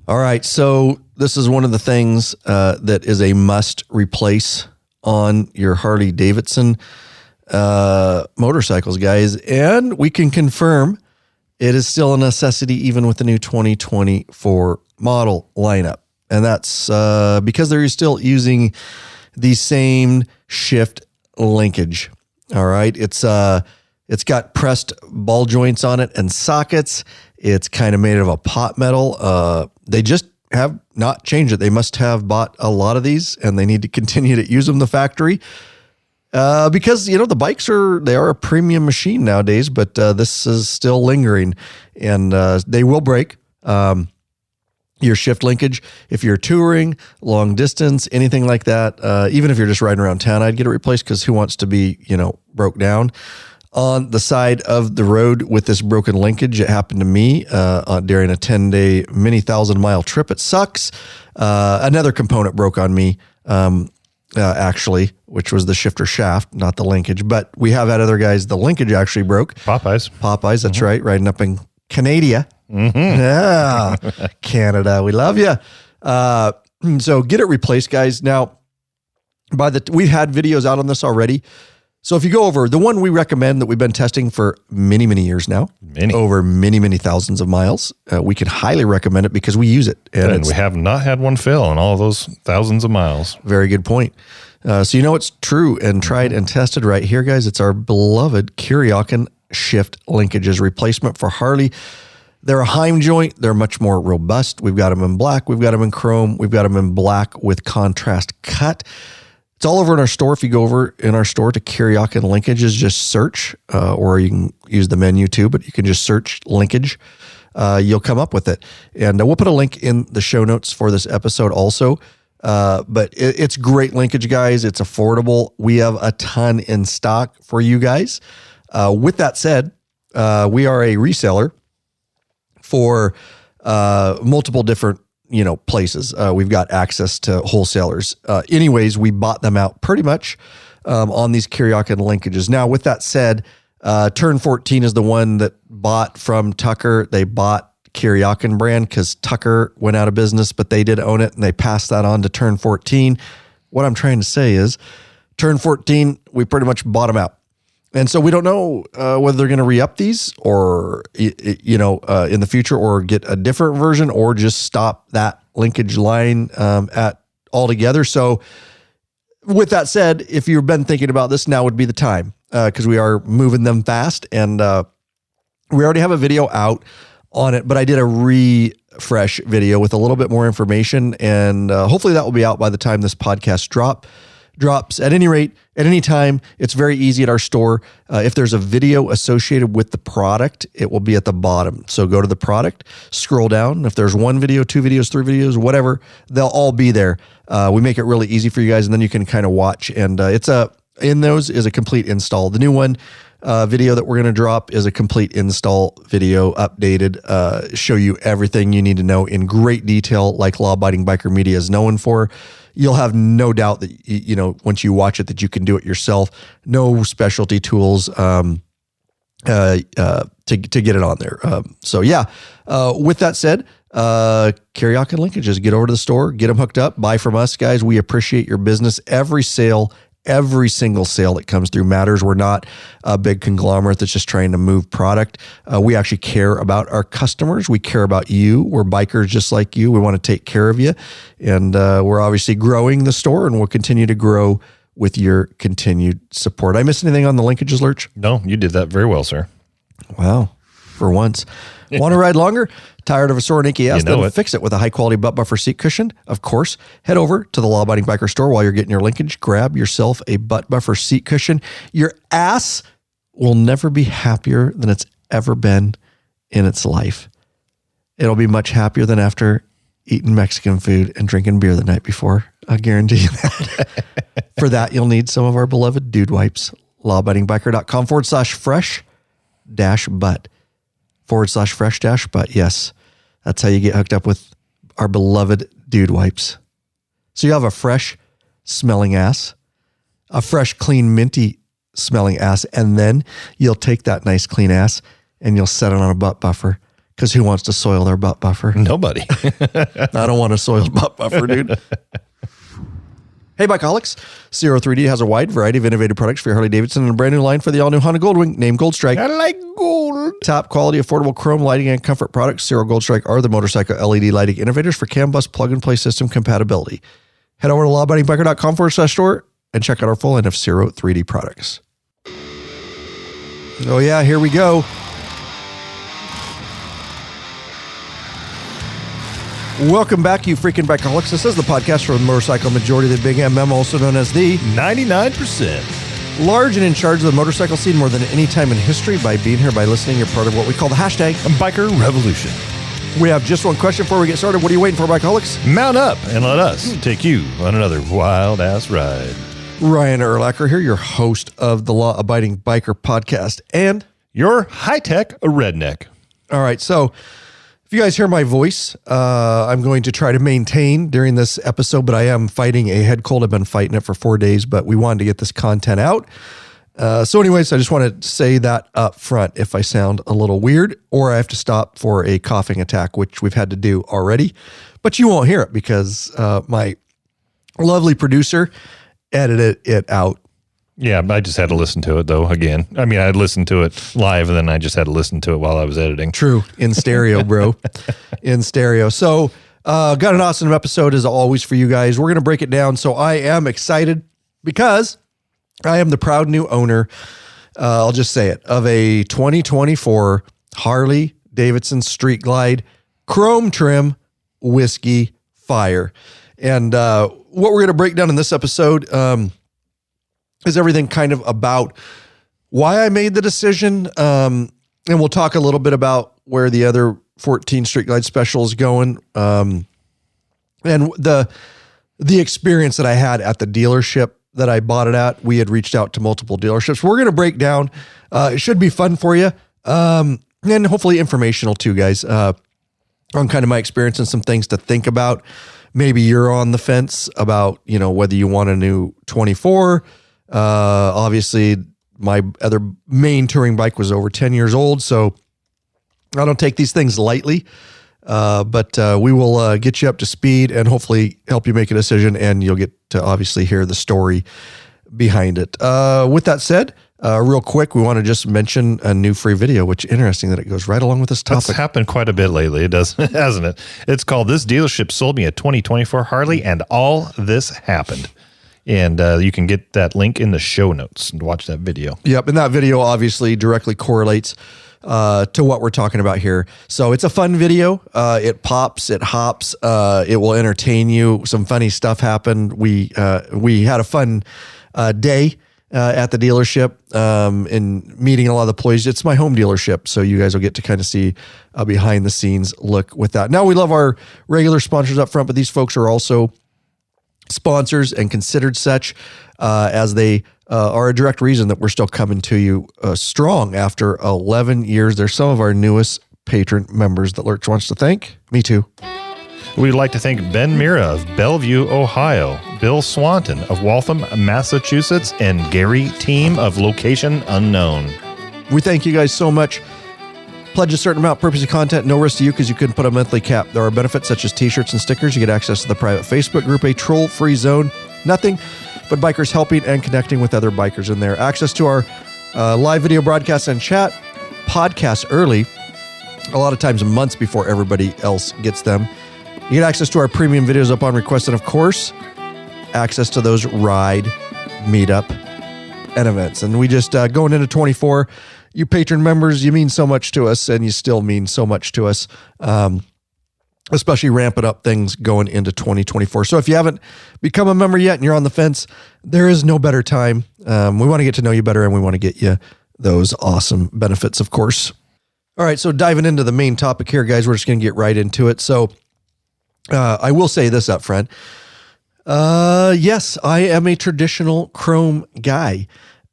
All right, so this is one of the things that is a must replace on your Harley Davidson motorcycles, guys. And we can confirm it is still a necessity even with the new 2024 model lineup. And that's because they're still using the same shift linkage. All right. It's got pressed ball joints on it and sockets. It's kind of made of a pot metal. They just have not changed it. They must have bought a lot of these and they need to continue to use them in the factory. Because, the bikes they are a premium machine nowadays, but this is still lingering and they will break. Your shift linkage, if you're touring, long distance, anything like that, even if you're just riding around town, I'd get it replaced because who wants to be, broke down on the side of the road with this broken linkage? It happened to me during a 10-day many 1,000-mile trip. It sucks. Another component broke on me, actually, which was the shifter shaft, not the linkage. But we have had other guys, the linkage actually broke. Popeyes, that's right, riding up in Canada. Yeah, Canada, we love you. So get it replaced, guys. Now, we've had videos out on this already. So if you go over the one we recommend that we've been testing for many, many years now, over many, many thousands of miles, we can highly recommend it because we use it. And we have not had one fail in all of those thousands of miles. Very good point. So it's true and tried and tested right here, guys. It's our beloved Kuryakyn shift linkages replacement for Harley. They're a Heim joint. They're much more robust. We've got them in black. We've got them in chrome. We've got them in black with contrast cut. It's all over in our store. If you go over in our store to Kuryakyn linkages, just search, or you can use the menu too, but you can just search linkage. You'll come up with it. And we'll put a link in the show notes for this episode also. But it's great linkage, guys. It's affordable. We have a ton in stock for you guys. With that said, we are a reseller for multiple different places. We've got access to wholesalers. Anyways, we bought them out pretty much on these Kuryakyn linkages. Now, with that said, Turn 14 is the one that bought from Tucker. They bought Kuryakyn brand because Tucker went out of business, but they did own it and they passed that on to Turn 14. What I'm trying to say is Turn 14, we pretty much bought them out. And so we don't know whether they're going to re-up these or, in the future or get a different version or just stop that linkage line at altogether. So with that said, if you've been thinking about this, now would be the time because we are moving them fast. And we already have a video out on it, but I did a refresh video with a little bit more information. And hopefully that will be out by the time this podcast drops. At any rate, at any time, it's very easy at our store. If there's a video associated with the product, it will be at the bottom. So go to the product, scroll down. If there's one video, two videos, three videos, whatever, they'll all be there. We make it really easy for you guys, and then you can kind of watch. And in those is a complete install. The new one video that we're going to drop is a complete install video, updated, show you everything you need to know in great detail, like Law Abiding Biker Media is known for. You'll have no doubt that, once you watch it, that you can do it yourself. No specialty tools to get it on there. With that said, Kuryakyn linkages, get over to the store, get them hooked up, buy from us, guys. We appreciate your business. Every single sale that comes through matters. We're not a big conglomerate that's just trying to move product. We actually care about our customers. We care about you. We're bikers just like you. We want to take care of you. And we're obviously growing the store and we'll continue to grow with your continued support. I miss anything on the linkages, Lurch? No, you did that very well, sir. Wow. For once. Want to ride longer? Tired of a sore and achy ass? Then fix it with a high-quality butt buffer seat cushion. Of course, head over to the Law Abiding Biker store while you're getting your linkage. Grab yourself a butt buffer seat cushion. Your ass will never be happier than it's ever been in its life. It'll be much happier than after eating Mexican food and drinking beer the night before. I guarantee you that. For that, you'll need some of our beloved dude wipes. lawabidingbiker.com/fresh-butt. /fresh-butt. Yes, that's how you get hooked up with our beloved dude wipes. So you have a fresh smelling ass, a fresh, clean, minty smelling ass, and then you'll take that nice clean ass and you'll set it on a butt buffer Because who wants to soil their butt buffer? Nobody. I don't want to soil butt buffer, dude. Hey, Bikeaholics. Zero3D has a wide variety of innovative products for your Harley-Davidson and a brand new line for the all-new Honda Goldwing named Gold Strike. I like gold. Top quality, affordable chrome lighting and comfort products. Zero Gold Strike are the motorcycle LED lighting innovators for CAN bus plug-and-play system compatibility. Head over to lawabidingbiker.com/store and check out our full line of Zero 3D products. Oh, yeah, here we go. Welcome back, you freaking Bikeaholics. This is the podcast for the motorcycle majority of the Big MM, also known as the 99%. Large and in charge of the motorcycle scene more than any time in history. By being here, by listening, you're part of what we call the hashtag Biker Revolution. We have just one question before we get started. What are you waiting for, Bikeaholics? Mount up and let us take you on another wild-ass ride. Ryan Urlacher here, your host of the Law Abiding Biker podcast and your high-tech redneck. All right, so if you guys hear my voice, I'm going to try to maintain during this episode, but I am fighting a head cold. I've been fighting it for 4 days, but we wanted to get this content out. So anyways, I just want to say that up front if I sound a little weird or I have to stop for a coughing attack, which we've had to do already, but you won't hear it because my lovely producer edited it out. Yeah, I just had to listen to it, though, again. I mean, I'd listened to it live, and then I just had to listen to it while I was editing. True. In stereo, bro. In stereo. So, got an awesome episode, as always, for you guys. We're going to break it down. So, I am excited because I am the proud new owner, I'll just say it, of a 2024 Harley-Davidson Street Glide Chrome Trim Whiskey Fire. And what we're going to break down in this episode is everything kind of about why I made the decision. And we'll talk a little bit about where the other 14 Street Glide special is going. And the experience that I had at the dealership that I bought it at. We had reached out to multiple dealerships. We're going to break down. It should be fun for you. And hopefully informational too, guys, on kind of my experience and some things to think about. Maybe you're on the fence about, whether you want a new 24. Obviously my other main touring bike was over 10 years old, so I don't take these things lightly. But we will get you up to speed and hopefully help you make a decision, and you'll get to obviously hear the story behind it. With that said, real quick, we want to just mention a new free video, which interesting that it goes right along with this topic. That's happened quite a bit lately. It does, hasn't it? It's called This Dealership Sold Me a 2024 Harley and All This Happened. And you can get that link in the show notes and watch that video. Yep. And that video obviously directly correlates to what we're talking about here. So it's a fun video. It pops, it hops, it will entertain you. Some funny stuff happened. We had a fun day at the dealership in meeting a lot of the employees. It's my home dealership, so you guys will get to kind of see a behind the scenes look with that. Now, we love our regular sponsors up front, but these folks are also sponsors and considered such as they are a direct reason that we're still coming to you strong after 11 years. They're some of our newest patron members that Lurch wants to thank. Me too. We'd like to thank Ben Mira of Bellevue, Ohio, Bill Swanton of Waltham, Massachusetts, and Gary Team of Location Unknown. We thank you guys so much. Pledge a certain amount, purpose of content, no risk to you because you couldn't put a monthly cap. There are benefits such as t-shirts and stickers. You get access to the private Facebook group, a troll-free zone, nothing but bikers helping and connecting with other bikers in there. Access to our live video broadcasts and chat, podcasts early, a lot of times months before everybody else gets them. You get access to our premium videos upon request, and of course, access to those ride, meetup, and events. And we just, going into 24, you patron members, you mean so much to us, and you still mean so much to us, especially ramping up things going into 2024. So if you haven't become a member yet and you're on the fence, there is no better time. We want to get to know you better, and we want to get you those awesome benefits, of course. All right, so diving into the main topic here, guys, we're just going to get right into it. So I will say this up front. Yes, I am a traditional chrome guy.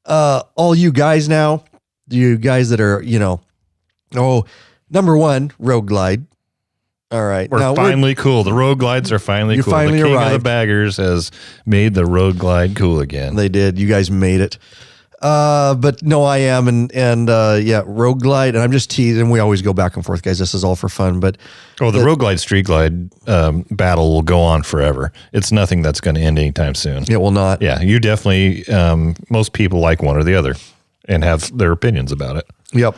All you guys now, you guys that are, number one, Road Glide. All right. We're finally cool. The Road Glides are finally cool. Finally the king arrived. of the baggers has made the Road Glide cool again. They did. You guys made it. But no, I am. And yeah, Road Glide. And I'm just teasing. We always go back and forth, guys. This is all for fun. But the Road Glide Street Glide battle will go on forever. It's nothing that's going to end anytime soon. It will not. Yeah, you definitely, most people like one or the other and have their opinions about it. Yep.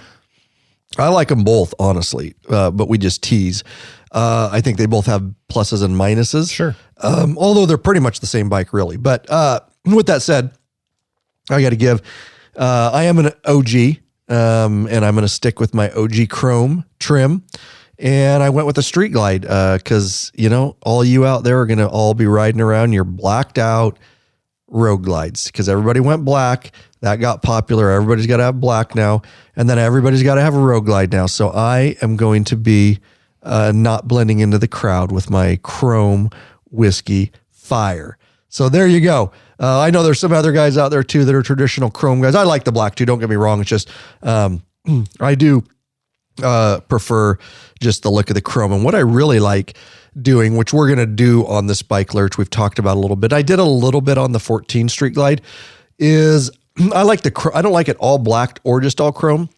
I like them both, honestly, but we just tease. I think they both have pluses and minuses. Sure. Although they're pretty much the same bike, really. But with that said, I got to give, I am an OG, and I'm going to stick with my OG chrome trim. And I went with the Street Glide because, all you out there are going to all be riding around your blacked out Road Glides because everybody went black. That got popular. Everybody's got to have black now. And then everybody's got to have a Road Glide now. So I am going to be not blending into the crowd with my chrome whiskey fire. So there you go. I know there's some other guys out there too that are traditional chrome guys. I like the black too. Don't get me wrong. It's just I do prefer just the look of the chrome. And what I really like doing, which we're going to do on this bike, Lurch, we've talked about a little bit. I did a little bit on the 14 Street Glide, is I like I don't like it all black or just all chrome.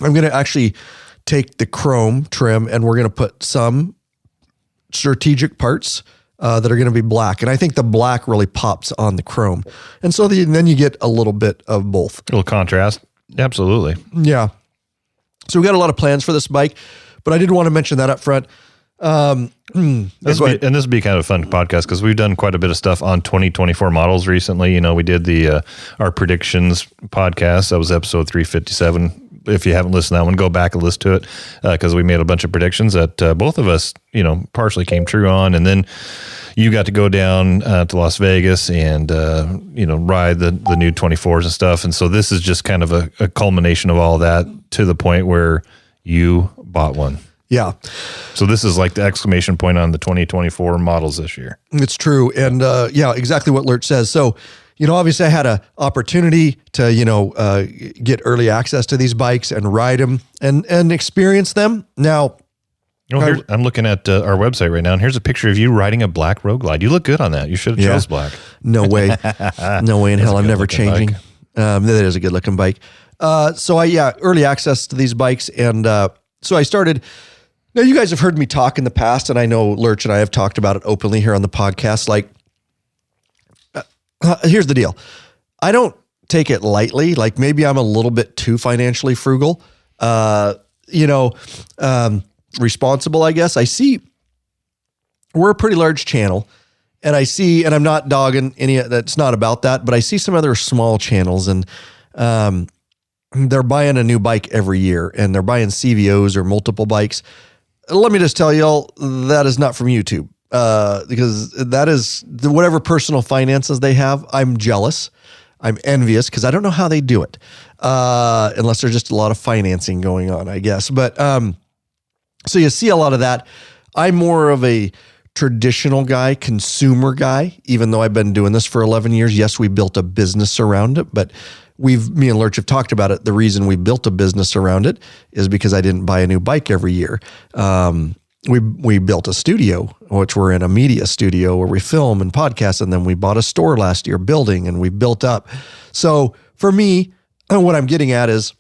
I'm going to actually take the chrome trim and we're going to put some strategic parts that are going to be black. And I think the black really pops on the chrome. And so then you get a little bit of both. A little contrast. Absolutely. Yeah. So we got a lot of plans for this bike, but I did want to mention that up front. This would be kind of a fun podcast because we've done quite a bit of stuff on 2024 models recently. We did the our predictions podcast. That was episode 357. If you haven't listened to that one, go back and listen to it because we made a bunch of predictions that both of us, partially came true on. And then you got to go down to Las Vegas and, ride the new 24s and stuff. And so this is just kind of a culmination of all that to the point where you bought one. Yeah. So this is like the exclamation point on the 2024 models this year. It's true. And yeah, exactly what Lurch says. So, obviously I had an opportunity to, get early access to these bikes and ride them and experience them. Now, I'm looking at our website right now, and here's a picture of you riding a black Road Glide. You look good on that. You should have chose black. No way. No way in hell. I'm never changing. That is a good looking bike. So early access to these bikes. And so I started. Now, you guys have heard me talk in the past, and I know Lurch and I have talked about it openly here on the podcast. Like, here's the deal. I don't take it lightly. Like, maybe I'm a little bit too financially frugal, responsible, I guess. I see we're a pretty large channel, and I'm not dogging any, that's not about that, but I see some other small channels, and they're buying a new bike every year, and they're buying CVOs or multiple bikes. Let me just tell y'all, that is not from YouTube, because that is whatever personal finances they have. I'm jealous. I'm envious because I don't know how they do it, unless there's just a lot of financing going on, I guess. But so you see a lot of that. I'm more of a traditional guy, consumer guy, even though I've been doing this for 11 years. Yes, we built a business around it, but me and Lurch have talked about it. The reason we built a business around it is because I didn't buy a new bike every year. We built a studio, which we're in a media studio where we film and podcast. And then we bought a store last year building, and we built up. So for me, what I'm getting at is,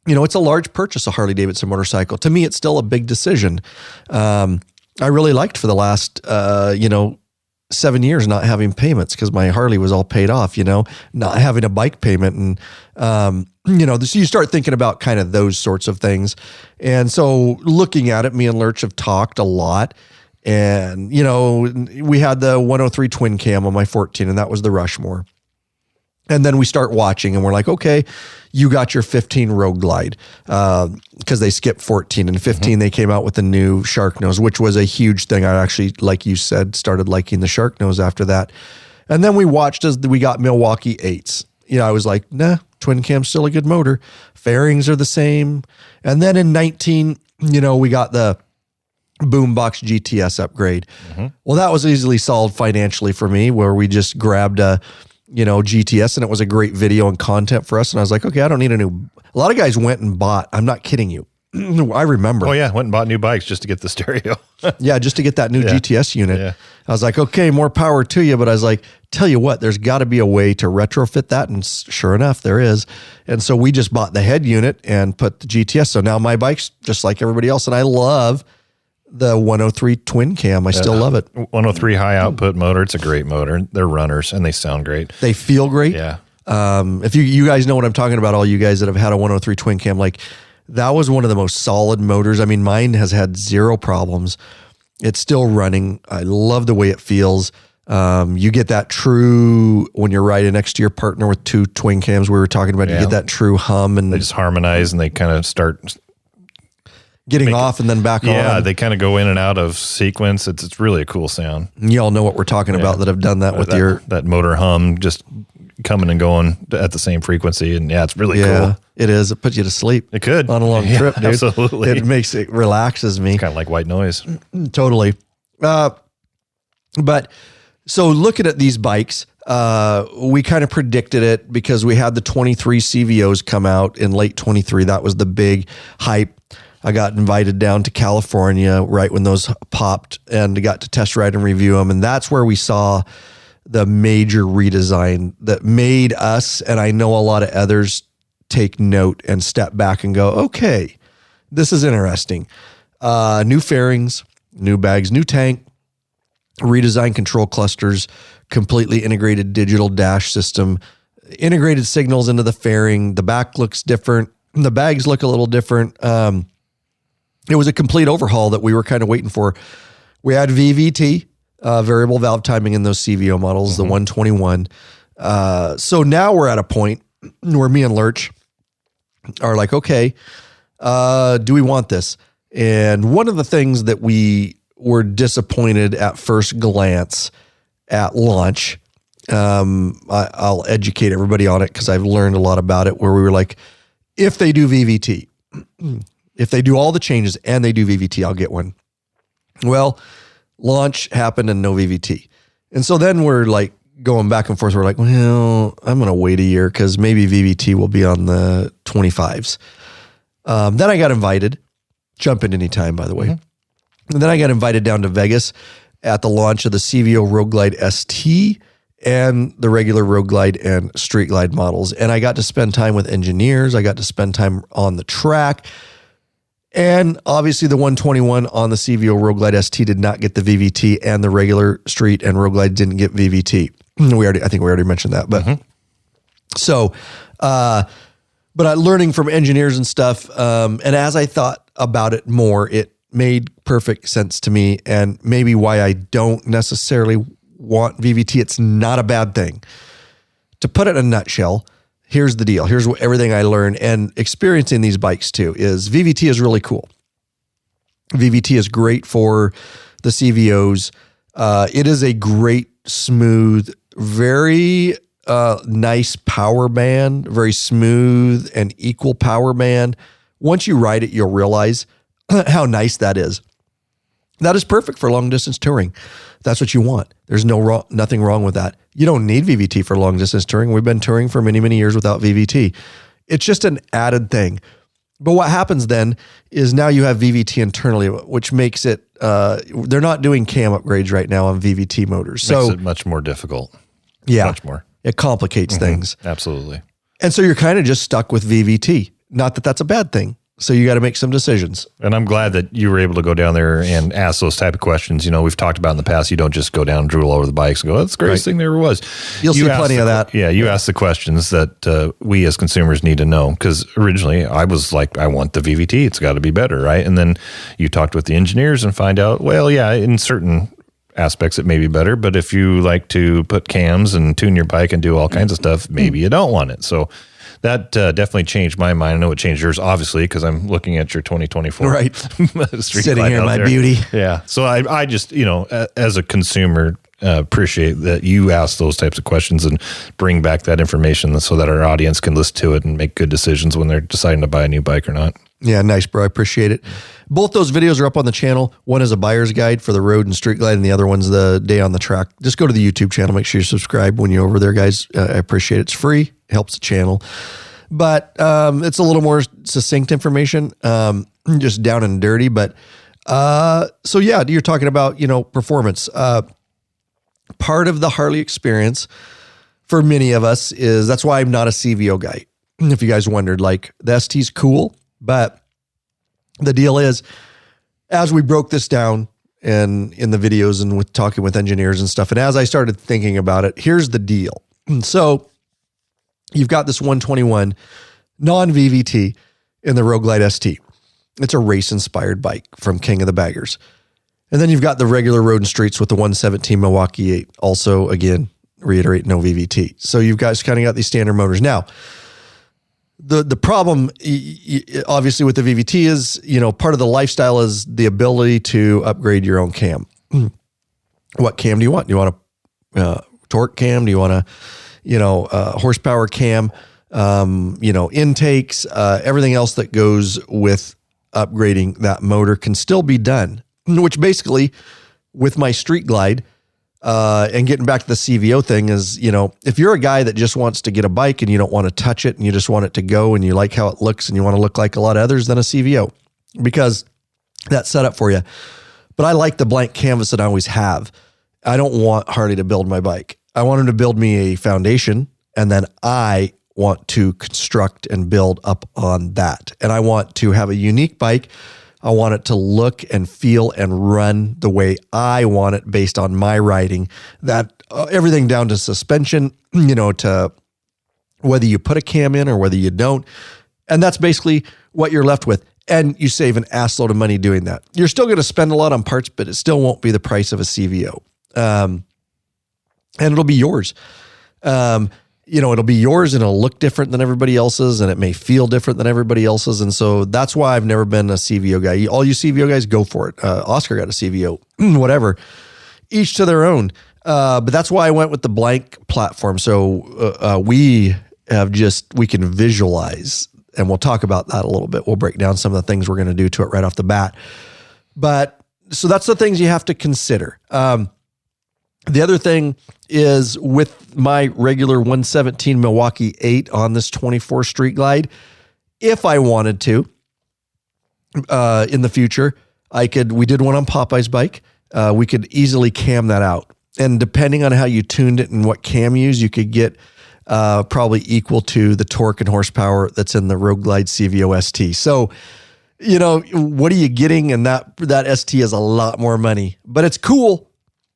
it's a large purchase, a Harley Davidson motorcycle. To me, it's still a big decision. I really liked for the last, 7 years not having payments because my Harley was all paid off, not having a bike payment. And, so you start thinking about kind of those sorts of things. And so looking at it, me and Lurch have talked a lot. And, we had the 103 twin cam on my 14, and that was the Rushmore. And then we start watching and we're like, okay, you got your 15 Road Glide because they skipped 14 and 15. They came out with the new Shark Nose, which was a huge thing. I actually, like you said, started liking the Shark Nose after that. And then we watched as we got Milwaukee 8s. I was like, nah, twin cam's still a good motor. Fairings are the same. And then in 19, we got the Boombox GTS upgrade. Well, that was easily solved financially for me, where we just grabbed a GTS, and it was a great video and content for us. And I was like, okay, I don't need a lot of guys went and bought, I'm not kidding you, I remember. Oh yeah, went and bought new bikes just to get the stereo. Yeah, just to get that new GTS unit. Yeah. I was like, okay, more power to you. But I was like, tell you what, there's got to be a way to retrofit that. And sure enough, there is. And so we just bought the head unit and put the GTS. So now my bike's just like everybody else. And I love the 103 twin cam. I still love it. 103 high output motor. It's a great motor. They're runners and they sound great. They feel great. Yeah. If you guys know what I'm talking about, all you guys that have had a 103 twin cam, like that was one of the most solid motors. I mean, mine has had zero problems. It's still running. I love the way it feels. You get that true, when you're riding next to your partner with two twin cams we were talking about, you get that true hum, and they just harmonize and they kind of start getting off and then back on. Yeah, they kind of go in and out of sequence. It's really a cool sound. You all know what we're talking about that have done that with that motor hum, just coming and going at the same frequency. And it's really cool. It is. It puts you to sleep. It could. On a long trip, dude. Absolutely. It relaxes me. It's kind of like white noise. Totally. But so looking at these bikes, we kind of predicted it because we had the 23 CVOs come out in late 23. That was the big hype. I got invited down to California right when those popped and got to test ride and review them. And that's where we saw the major redesign that made us, and I know a lot of others, take note and step back and go, okay, this is interesting. New fairings, new bags, new tank, redesigned control clusters, completely integrated digital dash system, integrated signals into the fairing. The back looks different. The bags look a little different. It was a complete overhaul that we were kind of waiting for. We had VVT, variable valve timing in those CVO models, the 121. So now we're at a point where me and Lurch are like, okay, do we want this? And one of the things that we were disappointed at first glance at launch, I'll educate everybody on it because I've learned a lot about it, where we were like, if they do VVT, if they do all the changes and they do VVT, I'll get one. Well, launch happened and no VVT. And so then we're like going back and forth. We're like, well, I'm going to wait a year because maybe VVT will be on the 25s. Then I got invited. Jump in anytime, by the way. And then I got invited down to Vegas at the launch of the CVO Road Glide ST and the regular Road Glide and Street Glide models. And I got to spend time with engineers. I got to spend time on the track. And obviously the 121 on the CVO Road Glide ST did not get the VVT, and the regular Street and Road Glide didn't get VVT. I think we already mentioned that, but so, but learning from engineers and stuff. And as I thought about it more, it made perfect sense to me, and maybe why I don't necessarily want VVT. It's not a bad thing. To put it in a nutshell, here's the deal. Here's everything I learned and experiencing these bikes too is VVT is really cool. VVT is great for the CVOs. It is a great, smooth, very nice power band, very smooth and equal power band. Once you ride it, you'll realize how nice that is. That is perfect for long distance touring. That's what you want. There's nothing wrong with that. You don't need VVT for long distance touring. We've been touring for many, many years without VVT. It's just an added thing. But what happens then is now you have VVT internally, which makes it, they're not doing cam upgrades right now on VVT motors. So makes it much more difficult. Yeah. Much more. It complicates things. Absolutely. And so you're kind of just stuck with VVT. Not that that's a bad thing. So you got to make some decisions. And I'm glad that you were able to go down there and ask those type of questions. You know, we've talked about in the past, you don't just go down and drool over the bikes and go, that's the greatest thing there ever was. You'll see plenty of that. Yeah, you asked the questions that we as consumers need to know. Because originally I was like, I want the VVT. It's got to be better, right? And then you talked with the engineers and find out, well, yeah, in certain aspects it may be better. But if you like to put cams and tune your bike and do all kinds of stuff, maybe you don't want it. So that definitely changed my mind. I know it changed yours, obviously, because I'm looking at your 2024. Right. Sitting here in my there. beauty. Yeah. So I just, you know, as a consumer, appreciate that you ask those types of questions and bring back that information so that our audience can listen to it and make good decisions when they're deciding to buy a new bike or not. Yeah, nice, bro. I appreciate it. Both those videos are up on the channel. One is a buyer's guide for the road and street glide, and the other one's the day on the track. Just go to the YouTube channel. Make sure you subscribe when you're over there, guys. I appreciate it. It's free. It helps the channel. But it's a little more succinct information. just down and dirty. But so yeah, you're talking about, performance. Part of the Harley experience for many of us is, that's why I'm not a CVO guy. If you guys wondered, like, the ST's cool, but the deal is, as we broke this down and in the videos and with talking with engineers and stuff, and as I started thinking about it, here's the deal. So you've got this 121 non-VVT in the Road Glide ST. It's a race-inspired bike from King of the Baggers. And then you've got the regular road and streets with the 117 Milwaukee 8. Also, again, reiterate, no VVT. So you've guys kind of got these standard motors. Now, the problem, obviously, with the VVT is, part of the lifestyle is the ability to upgrade your own cam. What cam do you want? Do you want a torque cam? Do you want a, horsepower cam? Intakes, everything else that goes with upgrading that motor can still be done, which basically with my Street Glide, and getting back to the CVO thing is, if you're a guy that just wants to get a bike and you don't want to touch it and you just want it to go and you like how it looks and you want to look like a lot of others, then a CVO, because that's set up for you. But I like the blank canvas that I always have. I don't want Harley to build my bike. I want him to build me a foundation, and then I want to construct and build up on that. And I want to have a unique bike. I want it to look and feel and run the way I want it based on my riding. That everything down to suspension, to whether you put a cam in or whether you don't. And that's basically what you're left with. And you save an assload of money doing that. You're still going to spend a lot on parts, but it still won't be the price of a CVO. And it'll be yours. It'll be yours and it'll look different than everybody else's, and it may feel different than everybody else's. And so that's why I've never been a CVO guy. All you CVO guys, go for it. Oscar got a CVO, whatever, each to their own. But that's why I went with the blank platform. So we can visualize, and we'll talk about that a little bit. We'll break down some of the things we're going to do to it right off the bat. But so that's the things you have to consider. The other thing is, with my regular 117 Milwaukee 8 on this 24 Street Glide, if I wanted to, in the future, we did one on Popeye's bike. We could easily cam that out. And depending on how you tuned it and what cam you use, you could get probably equal to the torque and horsepower that's in the Road Glide CVO ST. So, what are you getting? And that ST is a lot more money, but it's cool.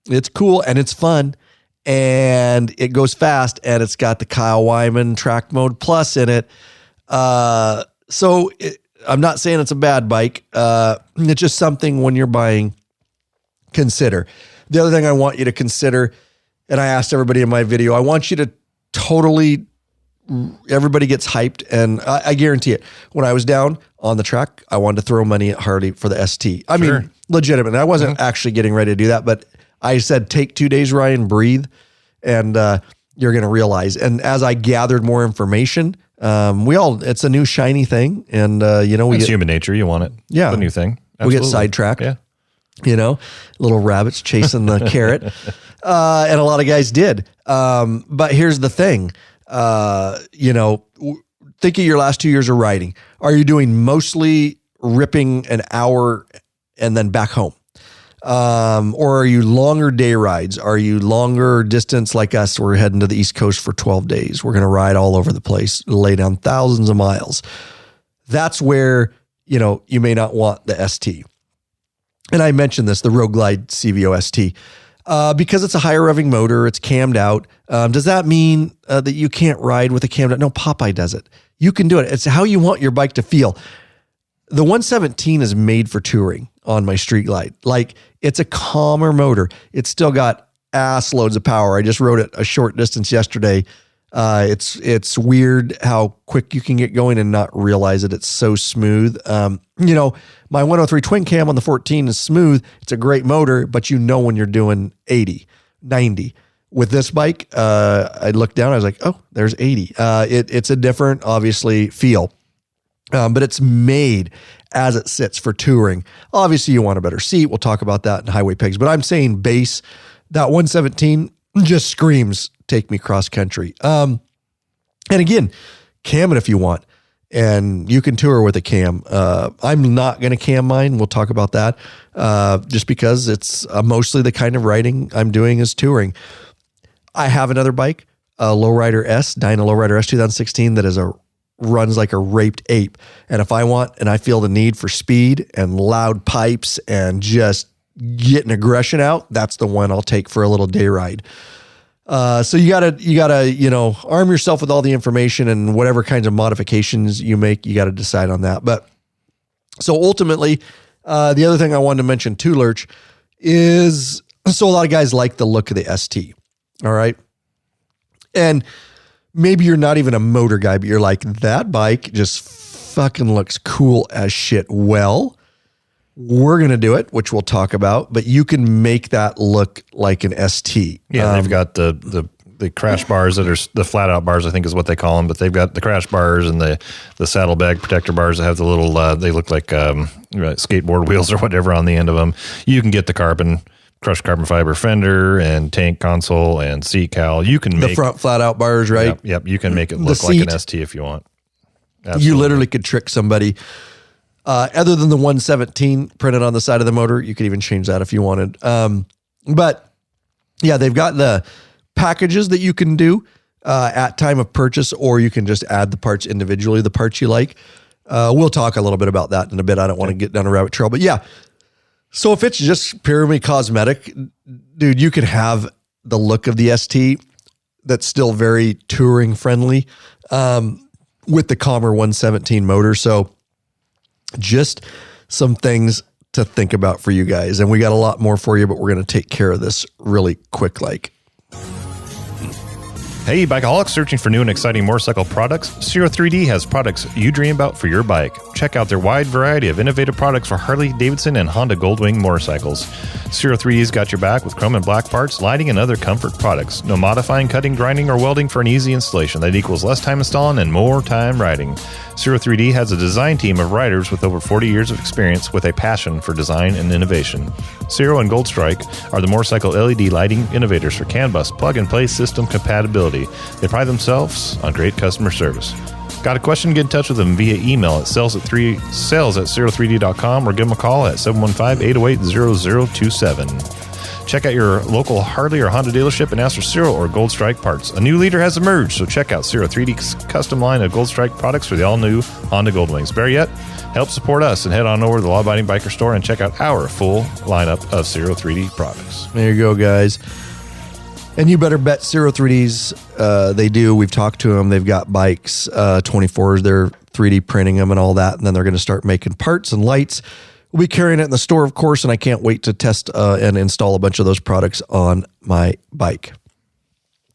It's cool and it's fun and it goes fast, and it's got the Kyle Wyman Track Mode Plus in it. I'm not saying it's a bad bike. It's just something when you're buying, consider. The other thing I want you to consider, and I asked everybody in my video, I want you to everybody gets hyped, and I guarantee it. When I was down on the track, I wanted to throw money at Harley for the ST. I mean, legitimate. I wasn't actually getting ready to do that, but I said, take 2 days, Ryan, breathe, and you're going to realize. And as I gathered more information, it's a new shiny thing. And, it's human nature. You want it. Yeah. It's a new thing. Absolutely. We get sidetracked. Yeah. Little rabbits chasing the carrot. And a lot of guys did. But here's the thing, think of your last 2 years of riding. Are you doing mostly ripping an hour and then back home? Or are you longer day rides? Are you longer distance like us? We're heading to the East Coast for 12 days. We're going to ride all over the place, lay down thousands of miles. That's where, you may not want the ST. And I mentioned this, the Road Glide CVO ST, because it's a higher revving motor. It's cammed out. Does that mean that you can't ride with a cammed out? No, Popeye does it. You can do it. It's how you want your bike to feel. The 117 is made for touring on my Street Glide. Like, it's a calmer motor. It's still got ass loads of power. I just rode it a short distance yesterday. It's weird how quick you can get going and not realize it. It's so smooth. My 103 twin cam on the 14 is smooth. It's a great motor, but when you're doing 80, 90. With this bike, I looked down, I was like, oh, there's 80. It's a different, obviously, feel. But it's made as it sits for touring. Obviously, you want a better seat. We'll talk about that in highway pegs. But I'm saying base, that 117 just screams, take me cross country. And again, cam it if you want. and you can tour with a cam. I'm not going to cam mine. We'll talk about that just because it's mostly the kind of riding I'm doing is touring. I have another bike, a Lowrider S, Dyna Lowrider S 2016 that is runs like a raped ape. And if I want, and I feel the need for speed and loud pipes and just getting aggression out, that's the one I'll take for a little day ride. So you gotta, arm yourself with all the information and whatever kinds of modifications you make, you got to decide on that. But so ultimately, the other thing I wanted to mention too, Lurch, is so a lot of guys like the look of the ST. All right. And maybe you're not even a motor guy, but you're like, that bike just fucking looks cool as shit. Well, we're going to do it, which we'll talk about, but you can make that look like an ST. Yeah, they've got the crash bars that are the flat out bars, I think is what they call them, but they've got the crash bars and the saddlebag protector bars that have the little, they look like skateboard wheels or whatever on the end of them. You can get the crushed carbon fiber fender and tank console and seat cowl. You can make the front flat out bars, right? Yep. You can make it look like an ST if you want. Absolutely. You literally could trick somebody. Other than the 117 printed on the side of the motor, you could even change that if you wanted. But yeah, they've got the packages that you can do at time of purchase, or you can just add the parts individually, the parts you like. We'll talk a little bit about that in a bit. I don't want to get down a rabbit trail, but yeah. So if it's just purely cosmetic, dude, you could have the look of the ST that's still very touring friendly with the calmer 117 motor. So just some things to think about for you guys. And we got a lot more for you, but we're going to take care of this really quick. Hey, bikeaholics searching for new and exciting motorcycle products? Zero3D has products you dream about for your bike. Check out their wide variety of innovative products for Harley, Davidson, and Honda Goldwing motorcycles. Zero3D's got your back with chrome and black parts, lighting, and other comfort products. No modifying, cutting, grinding, or welding for an easy installation. That equals less time installing and more time riding. Zero3D has a design team of riders with over 40 years of experience with a passion for design and innovation. Zero and Gold Strike are the motorcycle LED lighting innovators for CAN bus plug-and-play system compatibility. They pride themselves on great customer service. Got a question? Get in touch with them via email at sales@zero3d.com or give them a call at 715-808-0027. Check out your local Harley or Honda dealership and ask for Zero or Gold Strike parts. A new leader has emerged, so check out Zero3D's custom line of Gold Strike products for the all-new Honda Goldwings. Better yet, help support us and head on over to the Law Abiding Biker store and check out our full lineup of Zero3D products. There you go, guys. And you better bet Zero3D's, they do. We've talked to them. They've got bikes, 24s. They're 3D printing them and all that. And then they're going to start making parts and lights. We'll be carrying it in the store, of course, and I can't wait to test and install a bunch of those products on my bike.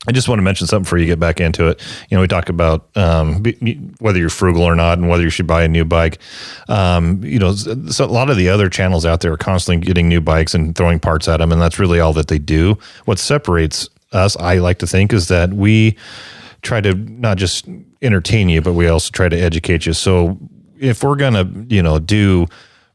I just want to mention something before you get back into it. We talk about whether you're frugal or not and whether you should buy a new bike. So a lot of the other channels out there are constantly getting new bikes and throwing parts at them, and that's really all that they do. What separates us, I like to think, is that we try to not just entertain you, but we also try to educate you. So if we're going to, do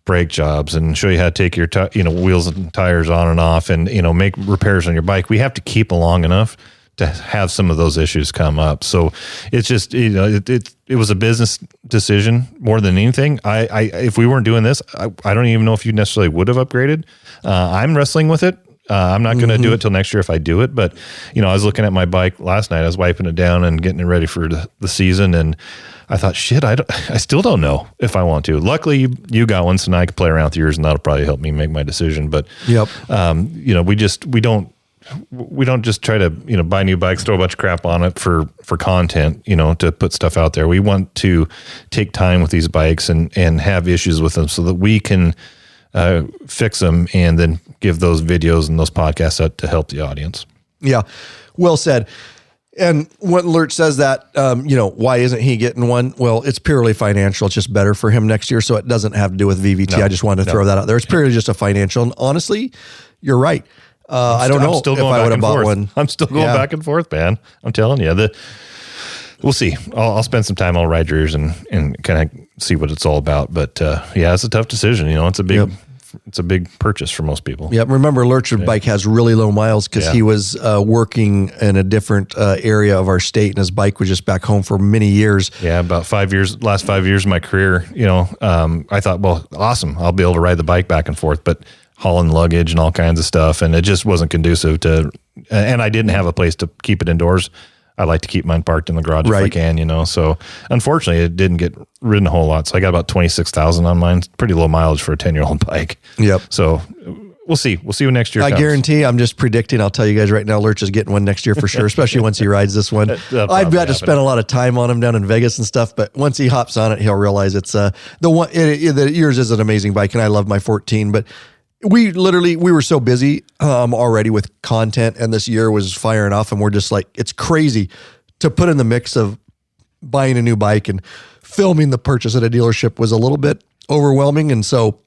brake jobs and show you how to take your wheels and tires on and off and make repairs on your bike, we have to keep along enough to have some of those issues come up. So it's just it was a business decision more than anything. I if we weren't doing this, I don't even know if you necessarily would have upgraded. I'm wrestling with it. I'm not going to do it till next year if I do it. But I was looking at my bike last night. I was wiping it down and getting it ready for the season, and I thought, shit, I still don't know if I want to. Luckily, you got one, so now I can play around with yours, and that'll probably help me make my decision. But we don't just try to buy new bikes, throw a bunch of crap on it for content, to put stuff out there. We want to take time with these bikes and have issues with them so that we can fix them and then give those videos and those podcasts out to help the audience. Yeah, well said. And when Lurch says that, why isn't he getting one? Well, it's purely financial. It's just better for him next year. So it doesn't have to do with VVT. I just wanted to throw that out there. It's purely just a financial. And honestly, you're right. I don't know if I would have bought one. I'm still going back and forth, man. I'm telling you. We'll see. I'll spend some time. I'll ride yours and kind of see what it's all about. But it's a tough decision. It's a big it's a big purchase for most people. Yep. Remember, Lurch's bike has really low miles because he was working in a different area of our state, and his bike was just back home for many years. Yeah, about 5 years, last 5 years of my career, I thought, well, awesome, I'll be able to ride the bike back and forth, but hauling luggage and all kinds of stuff, and it just wasn't conducive to, and I didn't have a place to keep it indoors. I like to keep mine parked in the garage if I can, So unfortunately, it didn't get ridden a whole lot. So I got about 26,000 on mine. Pretty low mileage for a 10-year-old bike. Yep. So we'll see. We'll see when next year comes. I guarantee, I'm just predicting, I'll tell you guys right now, Lurch is getting one next year for sure, especially once he rides this one. I've got to spend a lot of time on him down in Vegas and stuff, but once he hops on it, he'll realize it's yours is an amazing bike, and I love my 14, but we were so busy already with content, and this year was firing off, and we're just like, it's crazy to put in the mix of buying a new bike and filming the purchase at a dealership was a little bit overwhelming. And so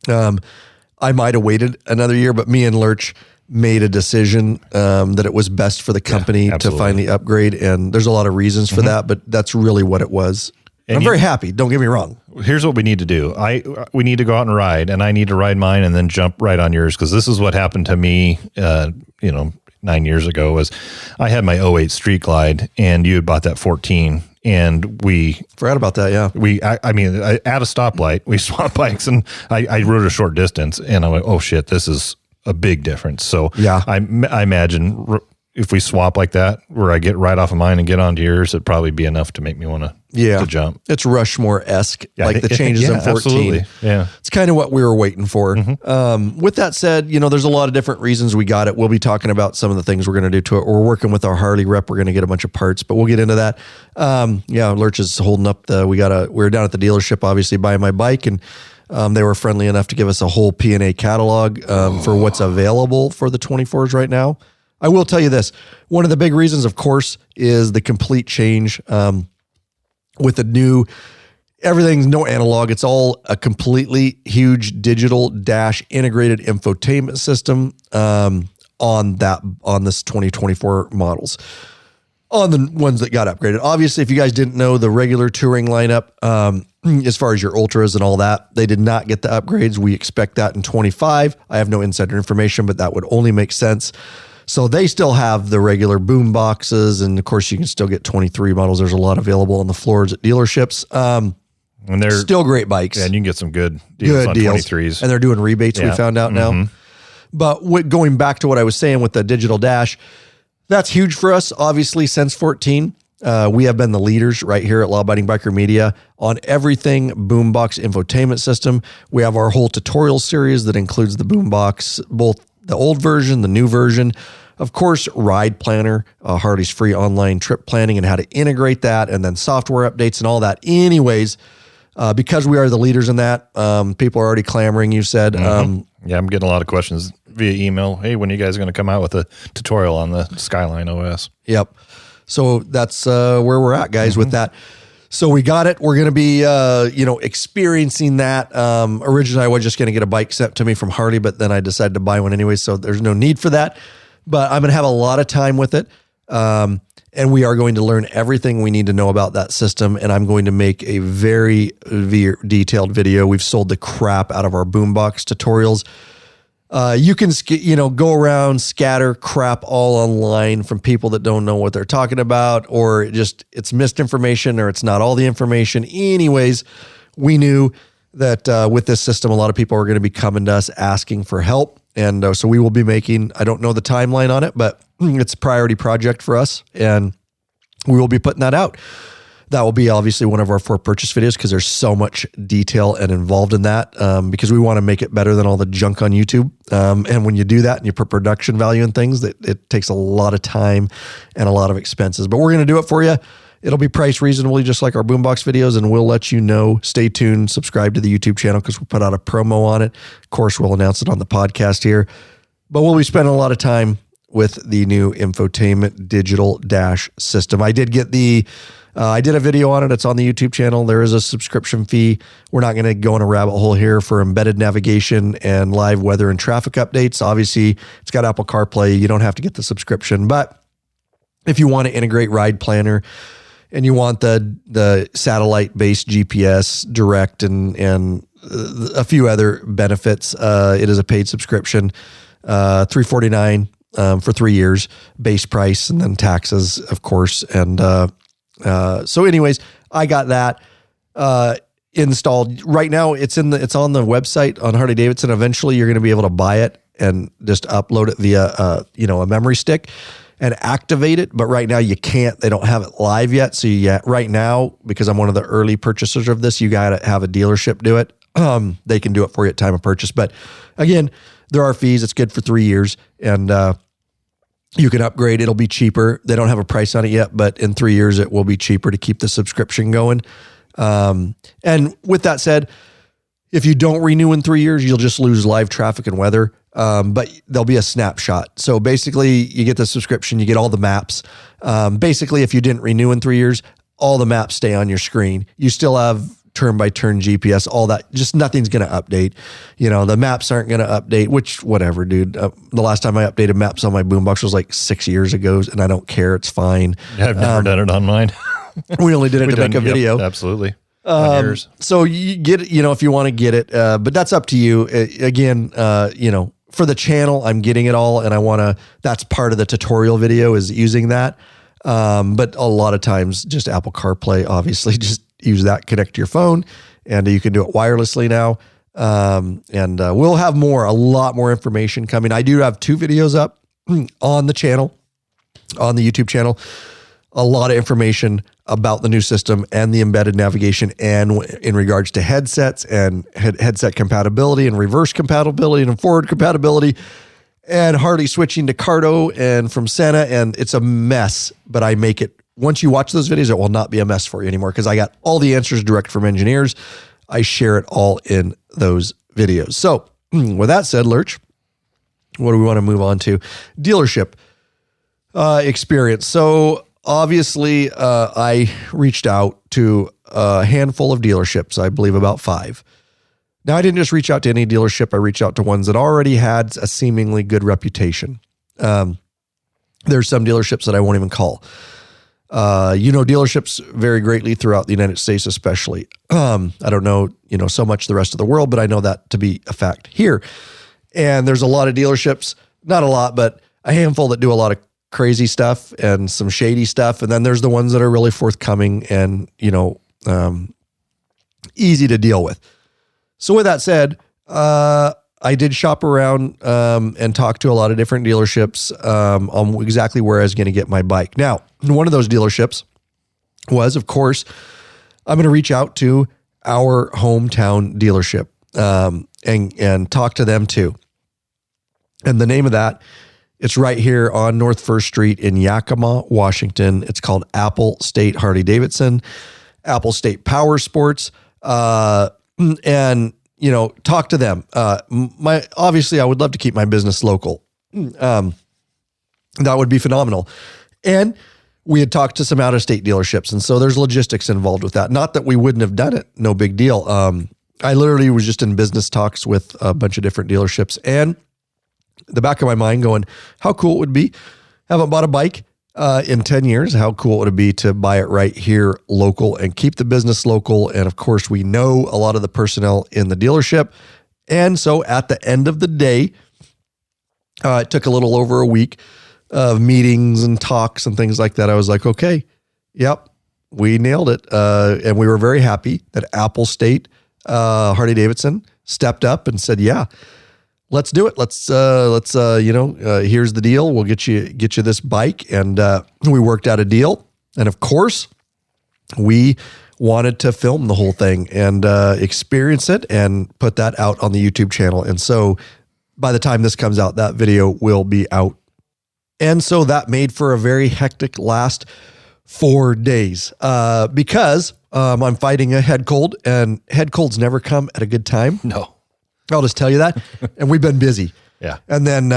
I might have waited another year, but me and Lurch made a decision that it was best for the company to finally upgrade. And there's a lot of reasons for that, but that's really what it was. And I'm very happy. Don't get me wrong. Here's what we need to do. We need to go out and ride, and I need to ride mine and then jump right on yours, because this is what happened to me, 9 years ago. Was I had my '08 Street Glide, and you had bought that 14, and we forgot about that. Yeah, at a stoplight, we swapped bikes, and I rode a short distance, and I went, oh shit, this is a big difference. So yeah, I imagine if we swap like that, where I get right off of mine and get onto yours, it'd probably be enough to make me want to jump. It's Rushmore-esque, like the changes in 14. Absolutely. Yeah. It's kind of what we were waiting for. With that said, there's a lot of different reasons we got it. We'll be talking about some of the things we're going to do to it. We're working with our Harley rep. We're going to get a bunch of parts, but we'll get into that. Lurch is holding up we were down at the dealership, obviously, buying my bike, and they were friendly enough to give us a whole P&A catalog for what's available for the 24s right now. I will tell you this. One of the big reasons, of course, is the complete change with the new, everything's no analog. It's all a completely huge digital dash integrated infotainment system on this 2024 models, on the ones that got upgraded. Obviously, if you guys didn't know, the regular touring lineup, as far as your ultras and all that, they did not get the upgrades. We expect that in 25. I have no insider information, but that would only make sense. So they still have the regular boom boxes, and of course you can still get 23 models. There's a lot available on the floors at dealerships. And they're still great bikes. Yeah, and you can get some good deals on 23s. And they're doing rebates, we found out now. But going back to what I was saying with the digital dash, that's huge for us, obviously, since 14. We have been the leaders right here at Law Abiding Biker Media on everything boombox infotainment system. We have our whole tutorial series that includes the boombox, both the old version, the new version, of course, Ride Planner, Harley's free online trip planning, and how to integrate that, and then software updates and all that. Anyways, because we are the leaders in that, people are already clamoring, you said. Yeah, I'm getting a lot of questions via email. Hey, when are you guys going to come out with a tutorial on the Skyline OS? Yep. So that's where we're at, guys, with that. So we got it. We're going to be, experiencing that. Originally, I was just going to get a bike sent to me from Harley, but then I decided to buy one anyway, so there's no need for that. But I'm going to have a lot of time with it, and we are going to learn everything we need to know about that system, and I'm going to make a very detailed video. We've sold the crap out of our boombox tutorials. You can, go around, scatter crap all online from people that don't know what they're talking about, or it's misinformation, or it's not all the information. Anyways, we knew that with this system, a lot of people are going to be coming to us asking for help. And so we will be making, I don't know the timeline on it, but it's a priority project for us, and we will be putting that out. That will be obviously one of our 4 purchase videos, because there's so much detail and involved in that, because we want to make it better than all the junk on YouTube. And when you do that and you put production value in things, it takes a lot of time and a lot of expenses. But we're going to do it for you. It'll be priced reasonably, just like our boombox videos, and we'll let you know. Stay tuned. Subscribe to the YouTube channel, because we'll put out a promo on it. Of course, we'll announce it on the podcast here. But we'll be spending a lot of time with the new infotainment digital dash system. I did get I did a video on it. It's on the YouTube channel. There is a subscription fee. We're not going to go in a rabbit hole here for embedded navigation and live weather and traffic updates. Obviously, it's got Apple CarPlay. You don't have to get the subscription. But if you want to integrate Ride Planner and you want the satellite-based GPS direct and a few other benefits. It is a paid subscription, $349 for 3 years, base price, and then taxes, of course. And so anyways, I got that installed. Right now it's on the website on Harley Davidson. Eventually you're going to be able to buy it and just upload it via a memory stick and activate it. But right now you can't. They don't have it live yet. So right now, because I'm one of the early purchasers of this, you got to have a dealership do it. They can do it for you at time of purchase. But again, there are fees. It's good for 3 years, and you can upgrade. It'll be cheaper. They don't have a price on it yet, but in 3 years, it will be cheaper to keep the subscription going. And with that said, if you don't renew in 3 years, you'll just lose live traffic and weather. But there'll be a snapshot. So basically you get the subscription, you get all the maps. Basically, if you didn't renew in 3 years, all the maps stay on your screen. You still have turn-by-turn GPS, all that. Just nothing's going to update. The maps aren't going to update, which whatever, dude. The last time I updated maps on my boombox was like 6 years ago, and I don't care. It's fine. Yeah, I've never done it on mine. We only did it to make a video. Absolutely. So you get it, if you want to get it, but that's up to you. Again, for the channel, I'm getting it all, and that's part of the tutorial video is using that. But a lot of times just Apple CarPlay, obviously just use that, connect to your phone, and you can do it wirelessly now. And we'll have a lot more information coming. I do have 2 videos up on the channel, on the YouTube channel, a lot of information about the new system and the embedded navigation, and in regards to headsets and headset compatibility and reverse compatibility and forward compatibility, and Harley switching to Cardo and from Senna. And it's a mess, but I make it, once you watch those videos, it will not be a mess for you anymore, because I got all the answers direct from engineers. I share it all in those videos. So with that said, Lurch, what do we want to move on to? Dealership experience. So obviously, I reached out to a handful of dealerships, I believe about 5. Now, I didn't just reach out to any dealership. I reached out to ones that already had a seemingly good reputation. There's some dealerships that I won't even call. Dealerships vary greatly throughout the United States, especially. I don't know, so much the rest of the world, but I know that to be a fact here. And there's a lot of dealerships, not a lot, but a handful that do a lot of crazy stuff and some shady stuff. And then there's the ones that are really forthcoming and, easy to deal with. So with that said, I did shop around and talk to a lot of different dealerships on exactly where I was going to get my bike. Now, one of those dealerships was, of course, I'm going to reach out to our hometown dealership and talk to them too. And the name of that, it's right here on North First Street in Yakima, Washington. It's called Apple State Harley Davidson, Apple State Power Sports, and talk to them. Obviously, I would love to keep my business local. That would be phenomenal. And we had talked to some out-of-state dealerships, and so there's logistics involved with that. Not that we wouldn't have done it, no big deal. I literally was just in business talks with a bunch of different dealerships, and the back of my mind going, how cool it would be. Haven't bought a bike in 10 years. How cool would it be to buy it right here local and keep the business local? And of course, we know a lot of the personnel in the dealership. And so at the end of the day, it took a little over a week of meetings and talks and things like that. I was like, okay, yep, we nailed it. And we were very happy that Apple State Harley Davidson stepped up and said, yeah, let's do it. Let's here's the deal. We'll get you this bike. And we worked out a deal. And of course, we wanted to film the whole thing and experience it and put that out on the YouTube channel. And so by the time this comes out, that video will be out. And so that made for a very hectic last 4 days because I'm fighting a head cold, and head colds never come at a good time. No. I'll just tell you that. And we've been busy. Yeah. And then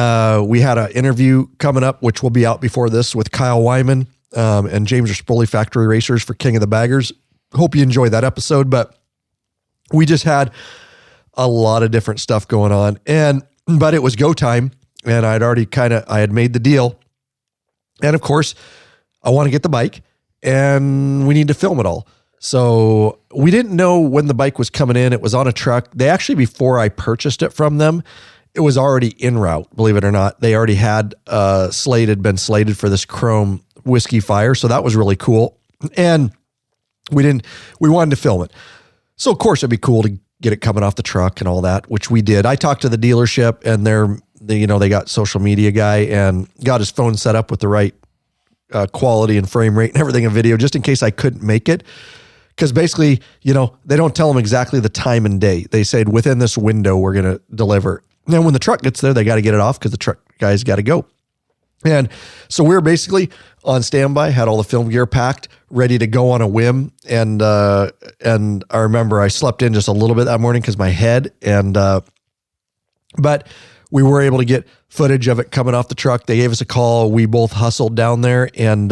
we had an interview coming up, which will be out before this, with Kyle Wyman and James Rispoli, Factory Racers, for King of the Baggers. Hope you enjoyed that episode. But we just had a lot of different stuff going on. But it was go time. And I had made the deal. And of course, I want to get the bike, and we need to film it all. So we didn't know when the bike was coming in. It was on a truck. They actually, before I purchased it from them, it was already en route, believe it or not. They already had been slated for this chrome whiskey fire. So that was really cool. And we wanted to film it. So of course it'd be cool to get it coming off the truck and all that, which we did. I talked to the dealership, and they got social media guy and got his phone set up with the right quality and frame rate and everything in video, just in case I couldn't make it. Because basically, they don't tell them exactly the time and day. They said within this window, we're going to deliver. And then when the truck gets there, they got to get it off because the truck guys got to go. And so we were basically on standby, had all the film gear packed, ready to go on a whim. And I remember I slept in just a little bit that morning because my head, but we were able to get footage of it coming off the truck. They gave us a call. We both hustled down there, and